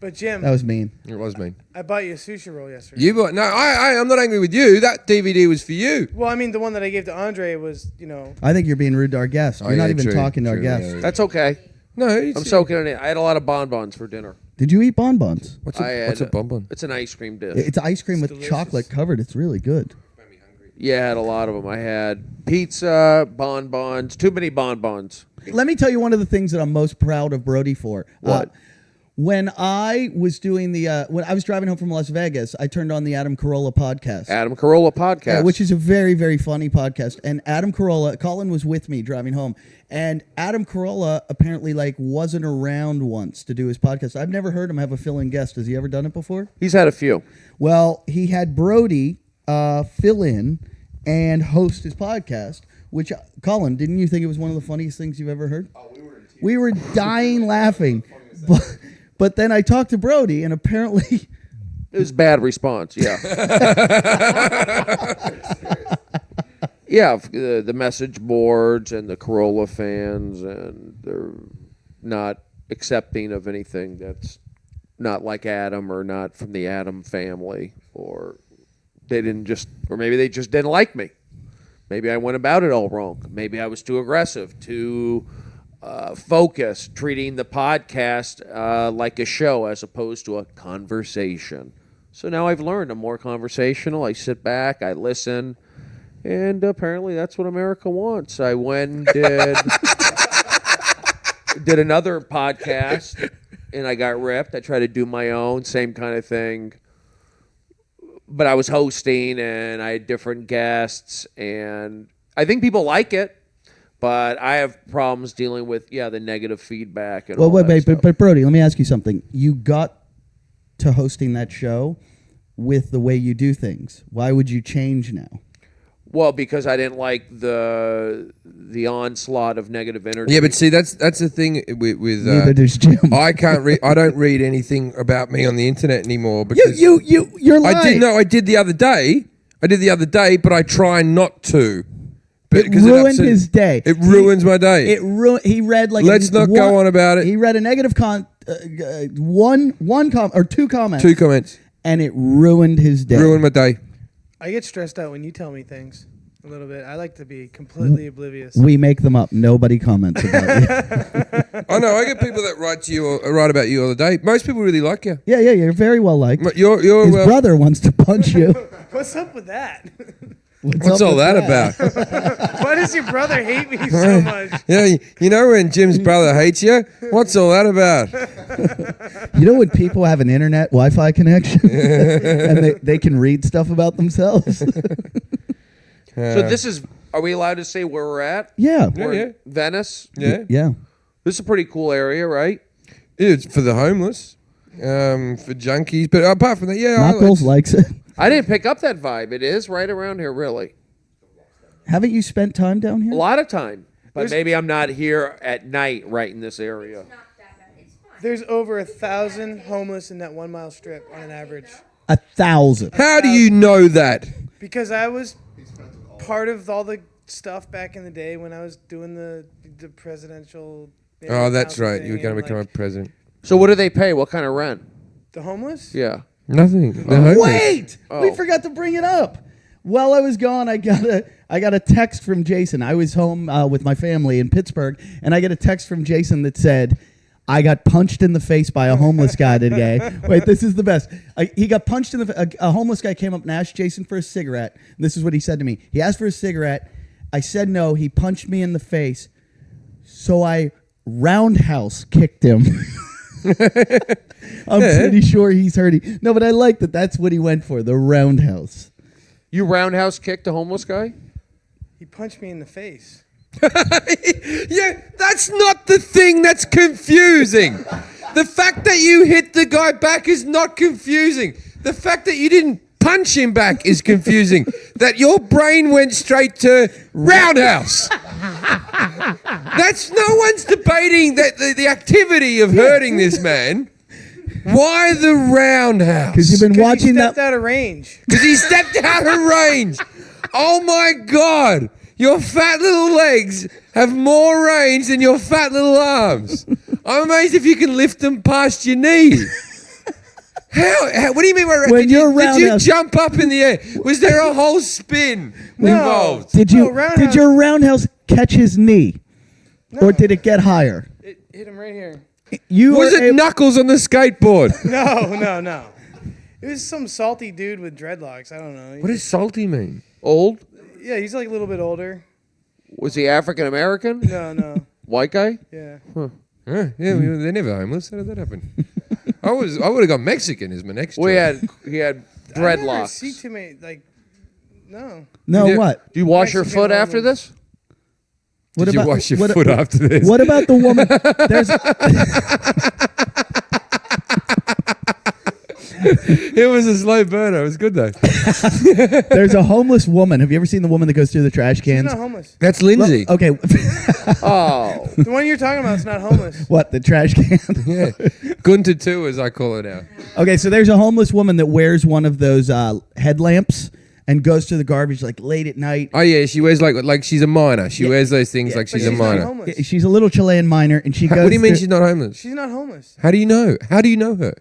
But Jim, That was mean. It was mean. I bought you a sushi roll yesterday. You bought no. I'm not angry with you. That DVD was for you. Well, I mean, the one that I gave to Andre was, I think you're being rude to our guests. Oh, You're not yeah, even true, talking to our true, guests. yeah. That's okay. No, I'm soaking it in. I had a lot of bonbons for dinner. Did you eat bonbons? What's I a had bonbon? It's an ice cream dish. It's ice cream with delicious. chocolate covered. It's really good. Yeah, I had a lot of them. I had pizza, bonbons, too many bonbons. Let me tell you one of the things that I'm most proud of Brody for. What? When I was doing when I was driving home from Las Vegas, I turned on the Adam Carolla podcast. Adam Carolla podcast. Which is a very, very funny podcast. And Adam Carolla, Colin was with me driving home. And Adam Carolla apparently wasn't around once to do his podcast. I've never heard him have a fill-in guest. Has he ever done it before? He's had a few. Well, he had Brody fill in and host his podcast, which, Colin, didn't you think it was one of the funniest things you've ever heard? Oh, we were dying laughing. But then I talked to Brody, and apparently... It was bad response, yeah. Yeah, the message boards and the Corolla fans, and they're not accepting of anything that's not like Adam or not from the Adam family, or maybe they just didn't like me. Maybe I went about it all wrong. Maybe I was too aggressive, too focused, treating the podcast like a show as opposed to a conversation. So now I've learned I'm more conversational. I sit back, I listen, and apparently that's what America wants. I went and did another podcast, and I got ripped. I tried to do my own, same kind of thing. But I was hosting, and I had different guests, and I think people like it. But I have problems dealing with, the negative feedback and all that wait, stuff. but Brody, let me ask you something. You got to hosting that show with the way you do things. Why would you change now? Well, because I didn't like the onslaught of negative energy. Yeah, but see, that's the thing with Neither does Jim. I can't read. I don't read anything about me on the internet anymore because You're lying. I did the other day. But I try not to. It Because ruined upset- his day. It ruins my day. He read Let's not go on about it. He read a negative two comments. 2 comments. And it ruined his day. Ruined my day. I get stressed out when you tell me things a little bit. I like to be completely oblivious. We make them up. Nobody comments about you. I know. I get people that write about you all the day. Most people really like you. Yeah, you're very well liked. You're His brother wants to punch you. What's up with that? What's all that about? Why does your brother hate me so much? Yeah, you know when Jim's brother hates you? What's all that about? You know when people have an internet Wi-Fi connection and they can read stuff about themselves? So this is, are we allowed to say where we're at? Yeah. We're in Yeah. Venice. Yeah. Yeah. This is a pretty cool area, right? It's for the homeless, for junkies. But apart from that, Knuckles likes it. I didn't pick up that vibe. It is right around here, really. Haven't you spent time down A here? lot of time. But maybe I'm not here at night right in this area. There's over 1,000 homeless in that 1 mile strip on an average. 1,000. How do you know that? Because I was part of all the stuff back in the day when I was doing the presidential. Oh, that's housing right. thing You were going to and, become a like, president. So what do they pay? What kind of rent? the homeless. Yeah. Nothing. They're homeless. Wait! We Oh. forgot to bring it up. While I was gone, I got a text from Jason. I was home with my family in Pittsburgh, and I get a text from Jason that said, I got punched in the face by a homeless guy today. Wait, this is the best. He got punched in the a homeless guy came up and asked Jason for a cigarette. This is what he said to me. He asked for a cigarette. I said no. He punched me in the face. So I roundhouse kicked him. I'm pretty sure he's hurting. No, but I like that. That's what he went for, the roundhouse. You roundhouse kicked a homeless guy? He punched me in the face. Yeah, that's not the thing that's confusing. The fact that you hit the guy back is not confusing. The fact that you didn't punch him back is confusing. That your brain went straight to roundhouse. That's no one's debating that the activity of hurting this man. Why the roundhouse? Because you've been He watching stepped that. out of range. Because he stepped out of range. Oh my God. Your fat little legs have more range than your fat little arms. I'm amazed if you can lift them past your knee. How what do you mean? When Did you roundhouse- jump up in the air? Was there a whole spin involved? Did No, roundhouse- your roundhouse catch his knee? Or did it get higher? It hit him right here. You Was are it Knuckles on the skateboard? No. It was some salty dude with dreadlocks. I don't know. What does salty mean? Old? Yeah, he's like a little bit older. Was he African American? No. White guy? Yeah. Yeah, they're never homeless. How did that happen? I would have got Mexican as my next Well, choice. he had I never dreadlocks. see too many, like, no. No, Yeah. what? Do you wash your Mexican foot after homeless. this? What Did you wash your foot after this? What about the woman? There's It was a slow burner. It was good though. there's a homeless woman. Have you ever seen the woman that goes through the trash He's cans? not homeless. That's Lindsay. Okay. Oh. The one you're talking about is not homeless. What, the trash can? Yeah, Gunter 2, as I call it now. Okay, so there's a homeless woman that wears one of those headlamps and goes to the garbage like late at night. Oh yeah, she wears like she's a miner. She wears those things like But she's a not miner. homeless. She's a little Chilean miner, and she goes. What do you mean through- she's not homeless? She's not homeless. How do you know? How do you know her?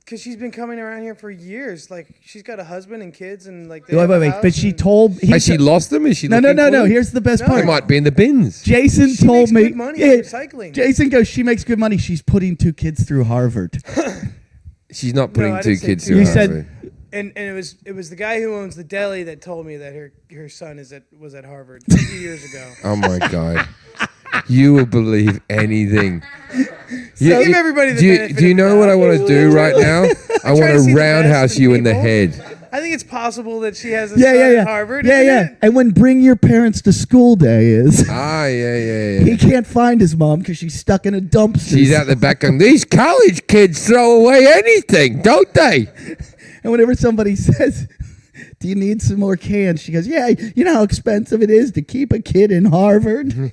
Because she's been coming around here for years. Like, she's got a husband and kids, and like, they Wait, have wait, a wait. house But she and- told. Has she lost them? Is she No, no, looking no, for no. them? Here's the best No. part. They might be in the bins. Jason She told makes me. good money on recycling. Jason goes. She makes good money. She's putting 2 kids through Harvard. She's not putting I 2 didn't say kids two. through You said- Harvard. And it was the guy who owns the deli that told me that her son was at Harvard a few years ago. Oh my god. You will believe anything. Give everybody the do you, benefit do you of the know what doubt. I want to do right now? I want try to to see the roundhouse best in you in the people. head. I think it's possible that she has a Yeah, son yeah, yeah. at Harvard. Yeah, isn't yeah. it? And when Bring Your Parents to School Day is, Ah, yeah. he can't find his mom because she's stuck in a dumpster. She's out the back going, these college kids throw away anything, don't they? And whenever somebody says, "Do you need some more cans?" she goes, "Yeah, you know how expensive it is to keep a kid in Harvard."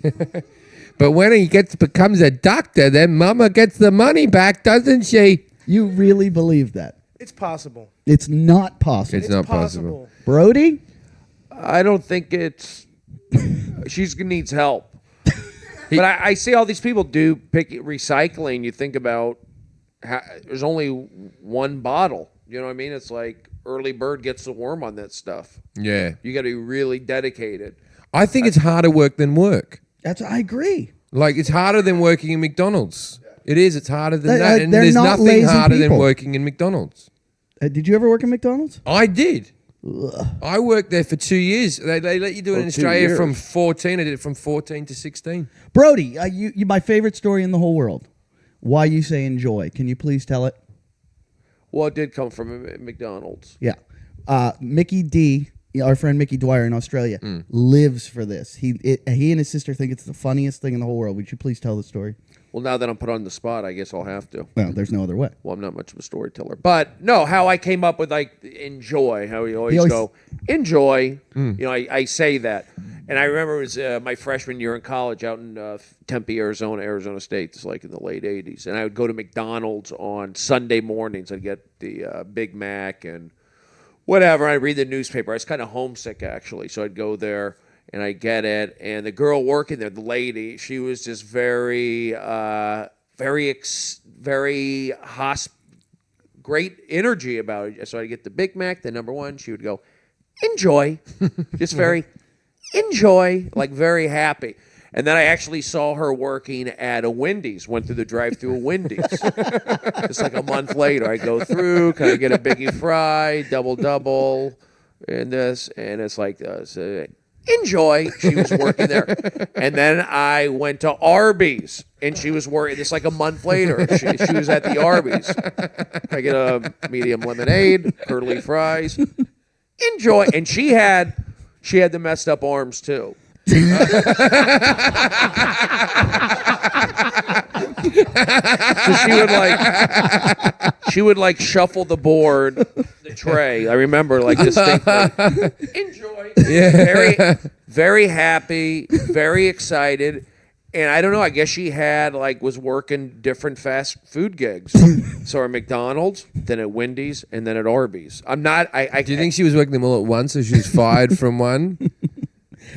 But when he becomes a doctor, then mama gets the money back, doesn't she? You really believe that? It's possible. It's not possible. It's not possible. Brody? I don't think it's. She needs help. But I see all these people do recycling. You think about there's only one bottle. You know what I mean? It's like early bird gets the worm on that stuff. Yeah. You got to be really dedicated. I think it's harder work than work. I agree. Like, it's harder than working in McDonald's. It is. It's harder than that. And they're there's not nothing lazy harder than people. working in McDonald's. Did you ever work at McDonald's? I did. I worked there for 2 years. They let you do it in 2 Australia years. from 14. I did it from 14 to 16. Brody, you my favorite story in the whole world. Why you say enjoy? Can you please tell it? Well, it did come from McDonald's. Yeah. Mickey D, our friend Mickey Dwyer in Australia, Mm. lives for this. He and his sister think it's the funniest thing in the whole world. Would you please tell the story? Well, now that I'm put on the spot, I guess I'll have to. Well, there's no other way. Well, I'm not much of a storyteller, but no, how I came up with like enjoy, how you always, always- go enjoy. You know, I say that, and I remember it was my freshman year in college out in Tempe, Arizona State. It's like in the late '80s, and I would go to McDonald's on Sunday mornings. I'd get the Big Mac and whatever. I'd read the newspaper. I was kind of homesick actually, so I'd go there. And I get it, and the girl working there, the lady, she was just very great energy about it. So I get the Big Mac, the number one. She would go, enjoy, just very enjoy, like very happy. And then I actually saw her working at a Wendy's. Went through the drive-through of Wendy's. Just like a month later, I go through, can I get a biggie fry, double, and this, and it's like this. Enjoy. She was working there. And then I went to Arby's, and she was working. This like a month later. She was at the Arby's. I get a medium lemonade, curly fries. Enjoy. And she had the messed up arms too. So she would like shuffle the board, the tray. I remember like distinctly. Enjoy. Yeah. Very, very happy, very excited. And I don't know, I guess she was working different fast food gigs. So at McDonald's, then at Wendy's, and then at Arby's. I'm not, Do you think she was working them all at once, so she was fired from one?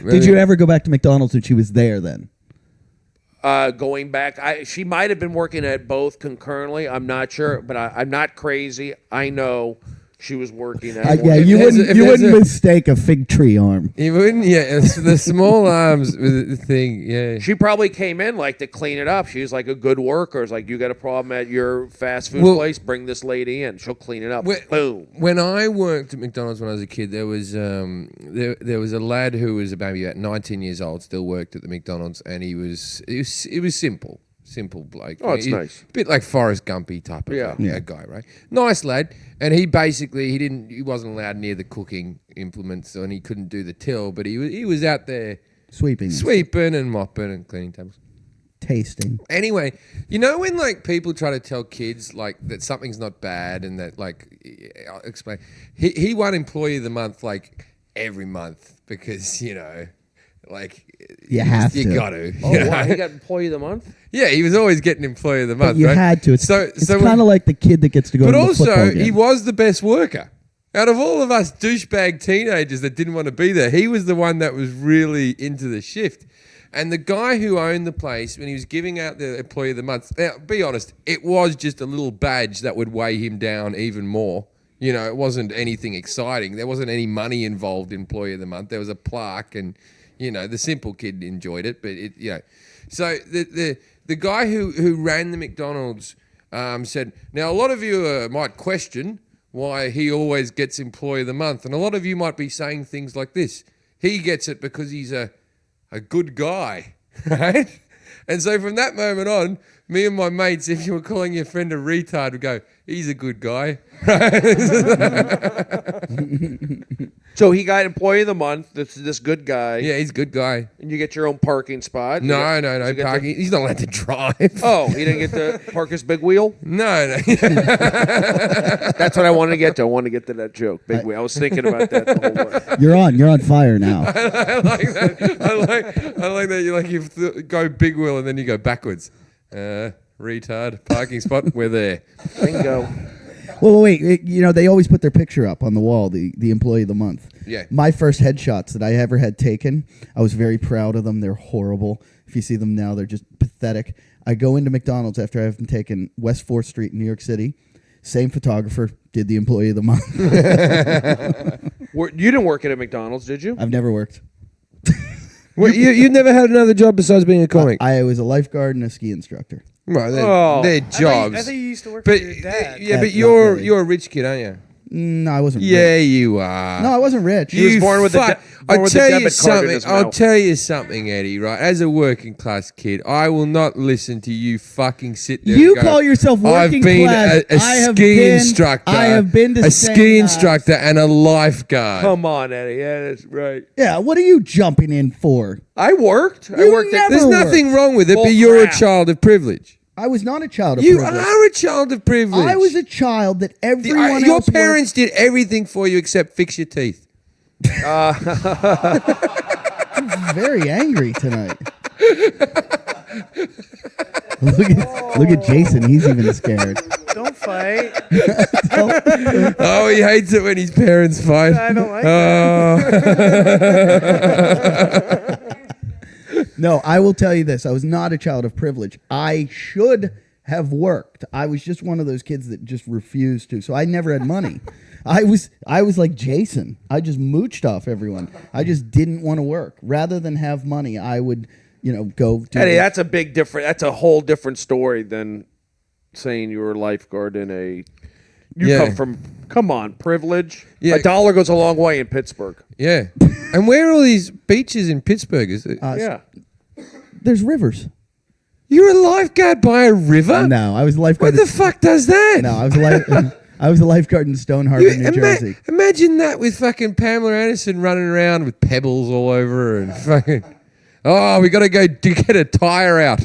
Did you ever go back to McDonald's when she was there then? going back, she might have been working at both concurrently. I'm not sure, but I'm not crazy. I know she was working at. Yeah, If you there's wouldn't a- if you there's wouldn't a- mistake a fig tree arm. You wouldn't, yeah. It's the small arms with the thing, yeah. She probably came in like to clean it up. She was like a good worker. It's like, you got a problem at your fast food Well- place, bring this lady in. She'll clean it up. When- Boom. When I worked at McDonald's when I was a kid, there was there was a lad who was maybe about 19 years old, still worked at the McDonald's, and it was simple bloke. Oh, it's He- nice. A bit like Forrest Gumpy type of Yeah. a guy, right? Nice lad, and he wasn't allowed near the cooking implements, and he couldn't do the till, but he was out there Sweeping. sweeping and mopping and cleaning tables. Tasting. Anyway, you know when like people try to tell kids like that something's not bad and that like I'll explain. He won Employee of the Month like every month because like You have you to. got to. Oh, wow. He got Employee of the Month? Yeah, he was always getting Employee of the Month. But you right? had to. It's kind of like the kid that gets to go But to the also, football game. he was the best worker. Out of all of us douchebag teenagers that didn't want to be there, he was the one that was really into the shift. And the guy who owned the place, when he was giving out the Employee of the Month, now, be honest, it was just a little badge that would weigh him down even more. It wasn't anything exciting. There wasn't any money involved in Employee of the Month. There was a plaque and, the simple kid enjoyed it. But, So the guy who ran the McDonald's said, now, a lot of you might question why he always gets Employee of the Month. And a lot of you might be saying things like this. He gets it because he's a good guy, right? And so from that moment on, me and my mates, if you were calling your friend a retard, would go, he's a good guy. So he got Employee of the Month. This good guy. Yeah, he's a good guy. And you get your own parking spot. No, You no, get parking. He's not allowed to drive. Oh, he didn't get to park his big wheel? No. That's what I wanted to get to. I wanted to get to that joke. Big wheel. I was thinking about that the whole way. You're on fire now. I like that. I like that. You go big wheel and then you go backwards. Retard. Parking spot. We're there. Bingo. Well, wait. They always put their picture up on the wall, the Employee of the Month. Yeah. My first headshots that I ever had taken, I was very proud of them. They're horrible. If you see them now, they're just pathetic. I go into McDonald's after I've been taken West 4th Street in New York City. Same photographer did the Employee of the Month. You didn't work at a McDonald's, did you? I've never worked. Well, you never had another job besides being a comic? I was a lifeguard and a ski instructor. Well, Oh. they're I jobs. thought you used to work But for your dad. yeah, Not but you're really. a rich kid, aren't you? No, I wasn't Yeah, rich. you are. No, I wasn't rich. He was born with a fuck. de- born I'll with a tell you debit card in his something. I'll mouth. tell you something, Eddie. Right, as a working class kid, I will not listen to you fucking sit there. You and go, call yourself working I've been class. a I have ski been- instructor. I have been to a St. ski instructor and a lifeguard. Come on, Eddie. Yeah, that's right. Yeah, what are you jumping in for? I worked. I You worked at. never- There's nothing wrong with it, Bull but you're crap. a child of privilege. I was not a child of You privilege. are a child of privilege. I was a child that everyone your else parents did everything for you except fix your teeth. worked. Very angry tonight. Look at Jason. He's even scared. Don't fight. Oh, he hates it when his parents fight. I don't like No, I will tell you this. I was not a child of privilege. I should have worked. I was just one of those kids that just refused to. So I never had money. I was like Jason. I just mooched off everyone. I just didn't want to work. Rather than have money, I would, go do Eddie, the- that's a big different. That's a whole different story than saying you were a lifeguard in a. You Yeah. come from. Come on, privilege. Yeah. A dollar goes a long way in Pittsburgh. Yeah. And where are all these beaches in Pittsburgh? Is it? Yeah. There's rivers. You're a lifeguard by a river? No, I was a What lifeguard. the fuck does that? No, I was a lifeguard in Stone Harbor, New Jersey. Imagine that with fucking Pamela Anderson running around with pebbles all over her and fucking. Oh, we got to go get a tire out.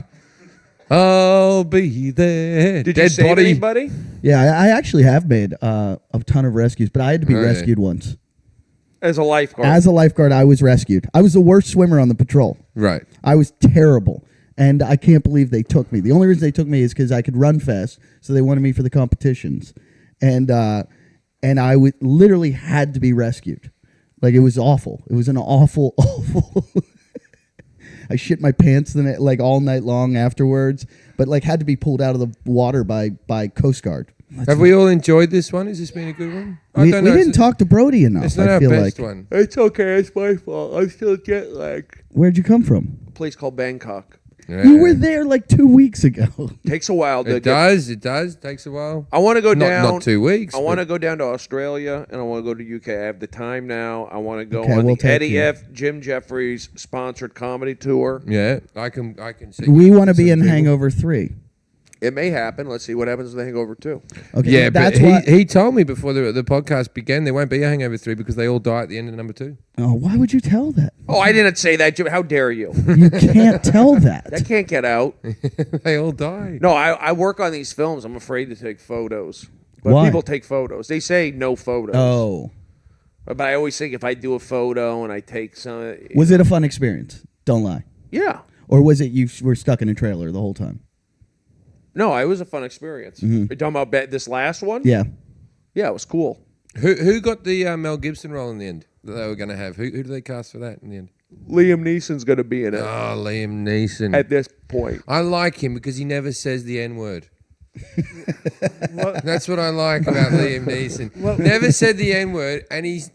I'll be there. Did Dead you save body. anybody? Yeah, I actually have made a ton of rescues, but I had to be Oh, yeah. rescued once. As a lifeguard. As a lifeguard, I was rescued. I was the worst swimmer on the patrol. Right. I was terrible, and I can't believe they took me. The only reason they took me is because I could run fast, so they wanted me for the competitions, and I literally had to be rescued. Like, it was awful. It was an awful, awful. I shit my pants all night long afterwards, but had to be pulled out of the water by Coast Guard. Have we all enjoyed this one? Has this been a good one? I We don't know. didn't talk to Brody enough. It's not I our feel best like. one. It's okay. It's my fault. I'm still jet lagged. Where'd you come from? A place called Bangkok. You were there like 2 weeks ago. Takes a while to It does. It does. Takes a while. I want to go Not, down. not 2 weeks. I want to but- go down to Australia and I want to go to UK. I have the time now. I want to go Okay, on we'll the take Eddie you. F. Jim Jeffries sponsored comedy tour. Yeah, I can see. We want to be some in people. Hangover 3. It may happen. Let's see what happens with the Hangover 2. Okay, Yeah, but that's why. he told me before the podcast began there won't be a Hangover 3 because they all die at the end of number 2. Oh, why would you tell that? Oh, I didn't say that, Jim. How dare you? You can't tell That that. can't get out. They all die. No, I work on these films. I'm afraid to take photos. But Why? people take photos. They say no photos. Oh, But I always think if I do a photo and I take some. was it a fun experience? Don't lie. Yeah. Or was it you were stuck in a trailer the whole time? No, it was a fun experience. You're talking about this last one? Yeah. Yeah, it was cool. Who got the Mel Gibson role in the end that they were going to have? Who did they cast for that in the end? Liam Neeson's going to be in it Oh, Liam Neeson. at this point. I like him because he never says the N word. That's what I like about Liam Neeson. Never said the N word, and he's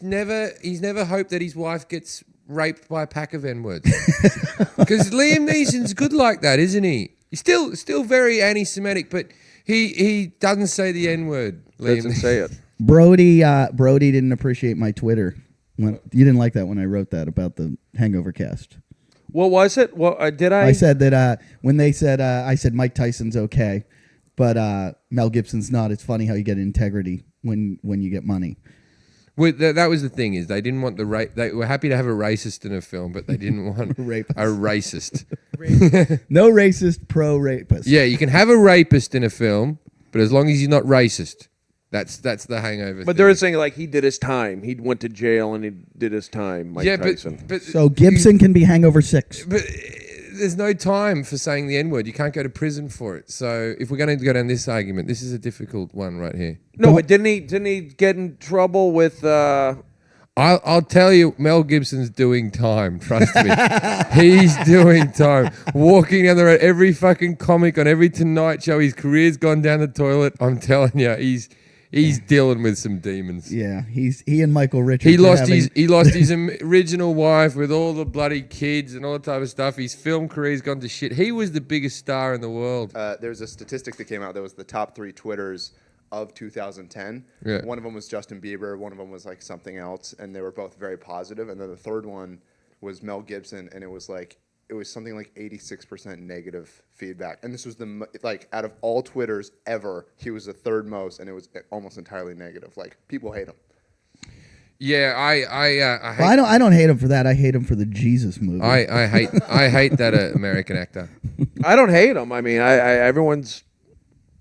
never hoped that his wife gets raped by a pack of N words. Because Liam Neeson's good like that, isn't he? He's still very anti-Semitic, but he doesn't say the N word. Doesn't say it. Brody didn't appreciate my Twitter. You didn't like that when I wrote that about the Hangover cast. What was it? Well, did I? I said that when they said I said Mike Tyson's okay, but Mel Gibson's not. It's funny how you get integrity when you get money. Well, that was the thing is they didn't want they were happy to have a racist in a film, but they didn't want Rapist. a racist. No racist, pro rapist. Yeah, you can have a rapist in a film, but as long as he's not racist, that's the Hangover. But thing. they're saying like he did his time. He went to jail and he did his time. Mike yeah, Tyson. but So Gibson can be Hangover 6. But there's no time for saying the N word. You can't go to prison for it. So if we're going to go down this argument, this is a difficult one right here. No, but didn't he get in trouble with? I'll tell you, Mel Gibson's doing time. Trust me, he's doing time. Walking down the road, every fucking comic on every Tonight Show, his career's gone down the toilet. I'm telling you, he's dealing with some demons. Yeah, he and Michael Richards. He are lost having- his original wife with all the bloody kids and all that type of stuff. His film career's gone to shit. He was the biggest star in the world. There's a statistic that came out that was the top 3 Twitters of 2010. Yeah. One of them was Justin Bieber. One of them was like something else, and they were both very positive. And then the third one was Mel Gibson, and it was something like 86% negative feedback. And this was out of all Twitters ever, he was the third most, and it was almost entirely negative. Like people hate him. Yeah, I hate. Well, I don't hate him for that. I hate him for the Jesus movie. I hate that American actor. I don't hate him. I mean, everyone's.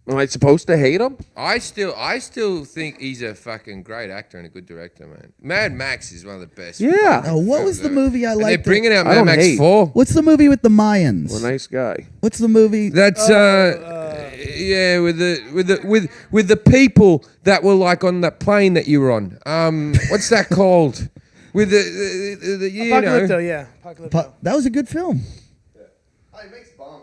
Am I supposed to hate him? I still think he's a fucking great actor and a good director, man. Mad Max is one of the best. Yeah. Oh, what was the movie I And they're liked? bringing out I Mad don't Max hate. 4. What's the movie with the Mayans? Well, nice guy. What's the movie? That's yeah, with the people that were like on that plane that you were on. What's that called? With the you Apocalypto, know, yeah. Apocalypto. That was a good film.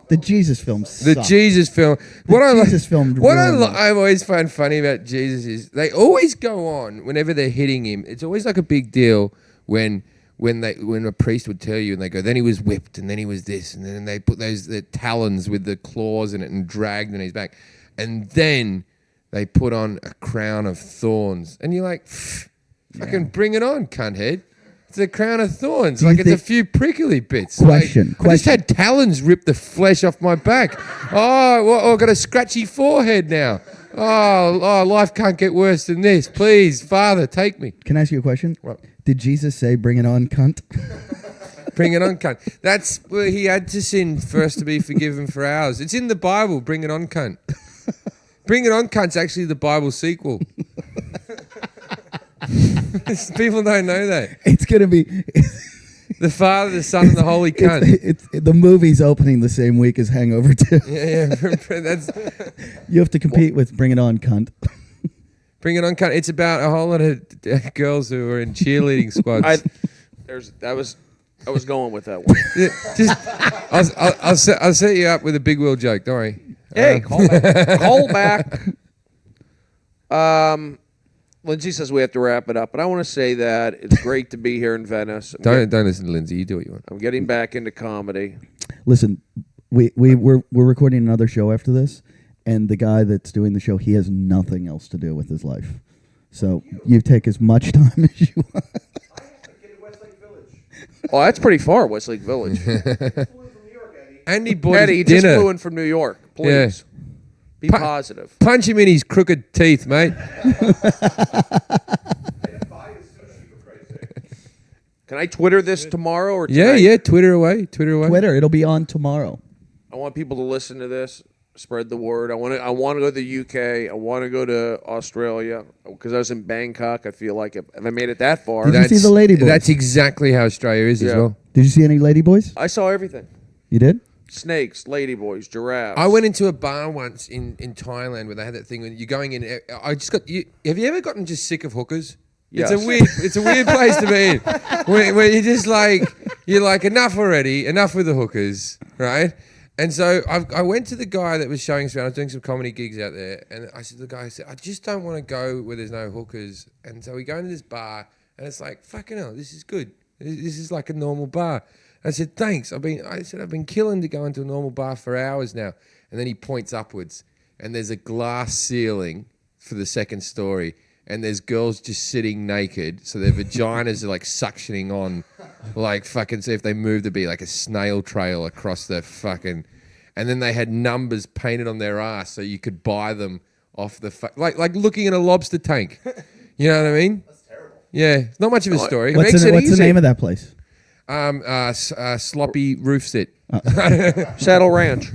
The Jesus film. the sucked. Jesus film. What I Jesus film What ruined it. I've always found funny about Jesus is they always go on whenever they're hitting him. It's always like a big deal when a priest would tell you and they go, then he was whipped and then he was this and then they put the talons with the claws in it and dragged on his back, and then they put on a crown of thorns and you're like, fucking bring it on, cunt head. It's a crown of thorns. Do you Like it's a think- few prickly bits. Question, I just had talons rip the flesh off my back. I've got a scratchy forehead now. Oh, life can't get worse than this. Please, Father, take me. Can I ask you a question? What? Did Jesus say, "Bring it on, cunt"? Bring it on, cunt. That's well, he had to sin first to be forgiven for ours. It's in the Bible. Bring it on, cunt. Bring it on, cunt's actually the Bible sequel. People don't know that. It's gonna be. The Father, the Son, and the Holy Cunt. It's the movie's opening the same week as Hangover 2. Yeah, that's You have to compete with "Bring it on, cunt." Bring it on, cunt. It's about a whole lot of girls who are in cheerleading squads. I was going with that one. Yeah, I'll set you up with a big wheel joke. Don't worry. Hey, call back. Lindsay says we have to wrap it up, but I want to say that it's great to be here in Venice. Don't listen to Lindsay. You do what you want. I'm getting back into comedy. Listen, we're recording another show after this, and the guy that's doing the show, he has nothing else to do with his life. So you take as much time as you want. Oh, that's pretty far, Westlake Village. Andy bought Eddie, his he just dinner. flew in from New York. Please. Be positive. Punch him in his crooked teeth, mate. Can I Twitter this tomorrow or Yeah, tonight? yeah. Twitter away. Twitter away. Twitter, it'll be on tomorrow. I want people to listen to this, spread the word. I want to go to the UK. I want to go to Australia because I was in Bangkok. I feel like if I made it that far, Did you see the Lady Boys? That's exactly how Australia is as Yeah. well. Did you see any ladyboys? I saw everything. You did? Snakes, ladyboys, giraffes. I went into a bar once in Thailand where they had that thing when you're going in. I just got. Have you ever gotten just sick of hookers? Yes. It's a weird place to be in, where you're just like enough already, enough with the hookers, right? And so I went to the guy that was showing us around. I was doing some comedy gigs out there, and I said to the guy, I just don't want to go where there's no hookers. And so we go into this bar, and it's like, fucking hell, this is good. This is like a normal bar. I said, thanks. I've been killing to go into a normal bar for hours now. And then he points upwards, and there's a glass ceiling for the second story, and there's girls just sitting naked, so their vaginas are like suctioning on, like fucking. See if they move to be like a snail trail across their fucking. And then they had numbers painted on their ass, so you could buy them off the like looking at a lobster tank. You know what I mean? That's terrible. Yeah, it's not much of a story. What's makes the it what's the easy. name of that place? Sloppy roof sit. Saddle Ranch.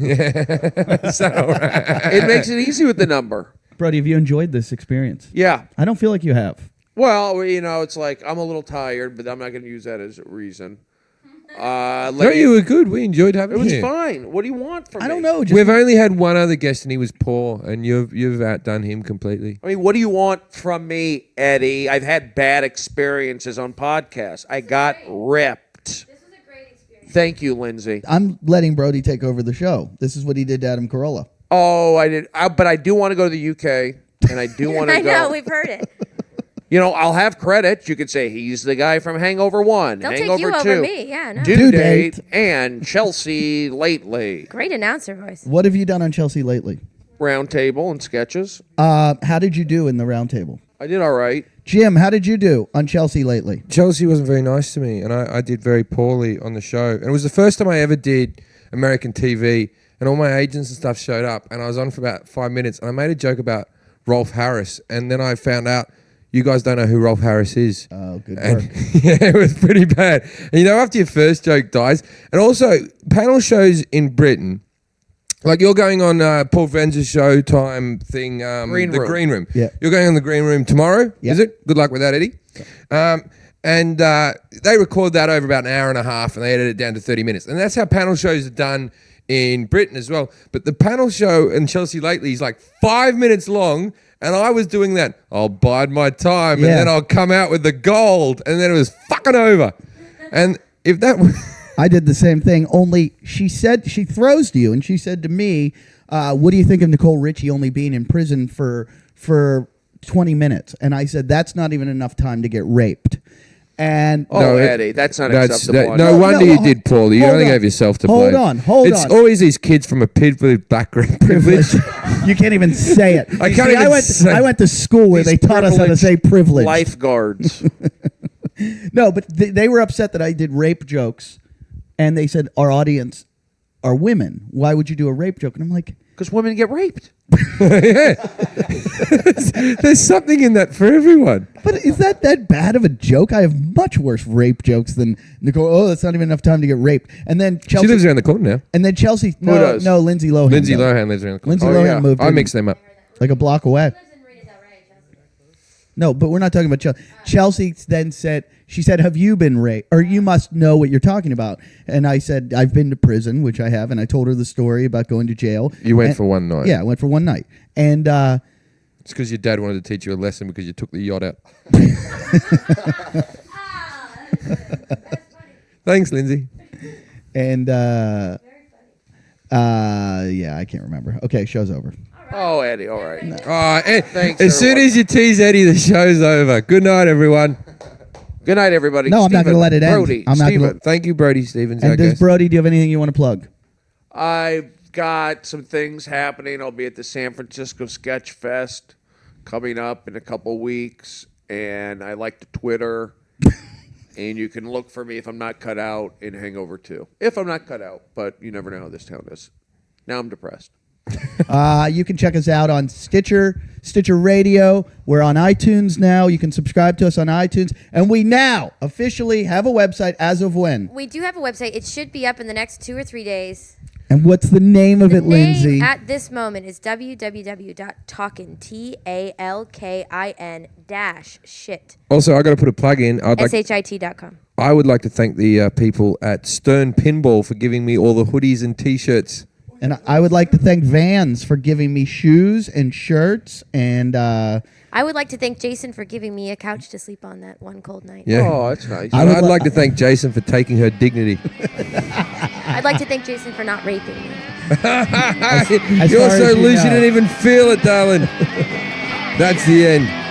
So, It makes it easy with the number. Brody, have you enjoyed this experience? Yeah. I don't feel like you have. Well, it's like I'm a little tired, but I'm not going to use that as a reason. no, you were good. We enjoyed having It was you. fine. What do you want from me? I don't know. Just We've only had one other guest, and he was poor, and you've outdone him completely. I mean, what do you want from me, Eddie? I've had bad experiences on podcasts. I got ripped. This was a great experience. Thank you, Lindsay. I'm letting Brody take over the show. This is what he did to Adam Carolla. Oh, I did. But I do want to go to the UK, and I do want to I go. know, we've heard it. I'll have credit. You could say he's the guy from Hangover 1, Don't Hangover take you 2, over me. Yeah, no. Due Due Date, Date. and Chelsea Lately. Great announcer voice. What have you done on Chelsea lately? Round table and sketches. How did you do in the round table? I did all right. Jim, how did you do on Chelsea lately? Chelsea wasn't very nice to me, and I did very poorly on the show. And it was the first time I ever did American TV, and all my agents and stuff showed up, and I was on for about 5 minutes, and I made a joke about Rolf Harris, and then I found out you guys don't know who Rolf Harris is. Oh, good work. And yeah, it was pretty bad. And after your first joke dies, and also panel shows in Britain, like you're going on Paul Venza's Showtime thing, Green the Room. Green Room. Yeah. You're going on the Green Room tomorrow, Yeah. is it? Good luck with that, Eddie. And they record that over about an hour and a half, and they edit it down to 30 minutes. And that's how panel shows are done in Britain as well. But the panel show in Chelsea lately is like 5 minutes long, and I was doing that. I'll bide my time, Yeah. and then I'll come out with the gold, and then it was fucking over. And if that was... I did the same thing, only she throws to you, and she said to me, what do you think of Nicole Richie only being in prison for 20 minutes? And I said, that's not even enough time to get raped. And Oh, Eddie, that's not acceptable. no wonder no, you did poorly. You hold only on. gave yourself to Hold blame. on, hold it's on. always these kids from a privileged background. Privilege. you can't even say it. I can't See, even say- I went to school where These they taught us how to say privilege. Lifeguards. No, but they were upset that I did rape jokes, and they said our audience are women. Why would you do a rape joke? And I'm like, Because women get raped. Yeah. There's something in that for everyone. but is that bad of a joke? I have much worse rape jokes than Nicole. Oh, that's not even enough time to get raped. And then Chelsea She lives around the corner now. And then Chelsea. Who does? No, Lindsay Lohan. Lindsay does. Lohan lives around the corner. Lindsay Oh, Lohan yeah. moved. I in mix them up. like a block away. Lives in Rita Del Rey, Chelsea. No, but we're not talking about Chelsea. Chelsea then said, she said, have you been raped? Or you must know what you're talking about. And I said, I've been to prison, which I have. And I told her the story about going to jail. You went And- for one night. Yeah, I went for one night. And It's because your dad wanted to teach you a lesson because you took the yacht out. Thanks, Lindsay. yeah, I can't remember. Okay, show's over. Oh, Eddie, all right. As soon everyone. as you tease Eddie, the show's over. Good night, everyone. Good night, everybody. No, I'm not Stephen, gonna let it end. Brody, I'm not gonna- Stephen. Thank you, Brody Stevens. And I does guess. Brody, do you have anything you want to plug? I've got some things happening. I'll be at the San Francisco Sketch Fest coming up in a couple weeks, and I like to Twitter. And you can look for me if I'm not cut out in Hangover 2. If I'm not cut out, but you never know how this town is. Now I'm depressed. You can check us out on Stitcher Radio. We're on iTunes now. You can subscribe to us on iTunes. And we now officially have a website as of when? We do have a website. It should be up in the next 2 or 3 days. And what's the name of The it, Lindsay? name at this moment is www.talkin, TALKIN-shit, Also, I got to put a plug in. SHIT.com. I would like to thank the people at Stern Pinball for giving me all the hoodies and T-shirts. And I would like to thank Vans for giving me shoes and shirts. And I would like to thank Jason for giving me a couch to sleep on that one cold night. Yeah. Oh, that's nice. I would I'd li- like to thank Jason for taking her dignity. I'd like to thank Jason for not raping me. as You're far so as you loose you know. didn't even feel it, darling. That's the end.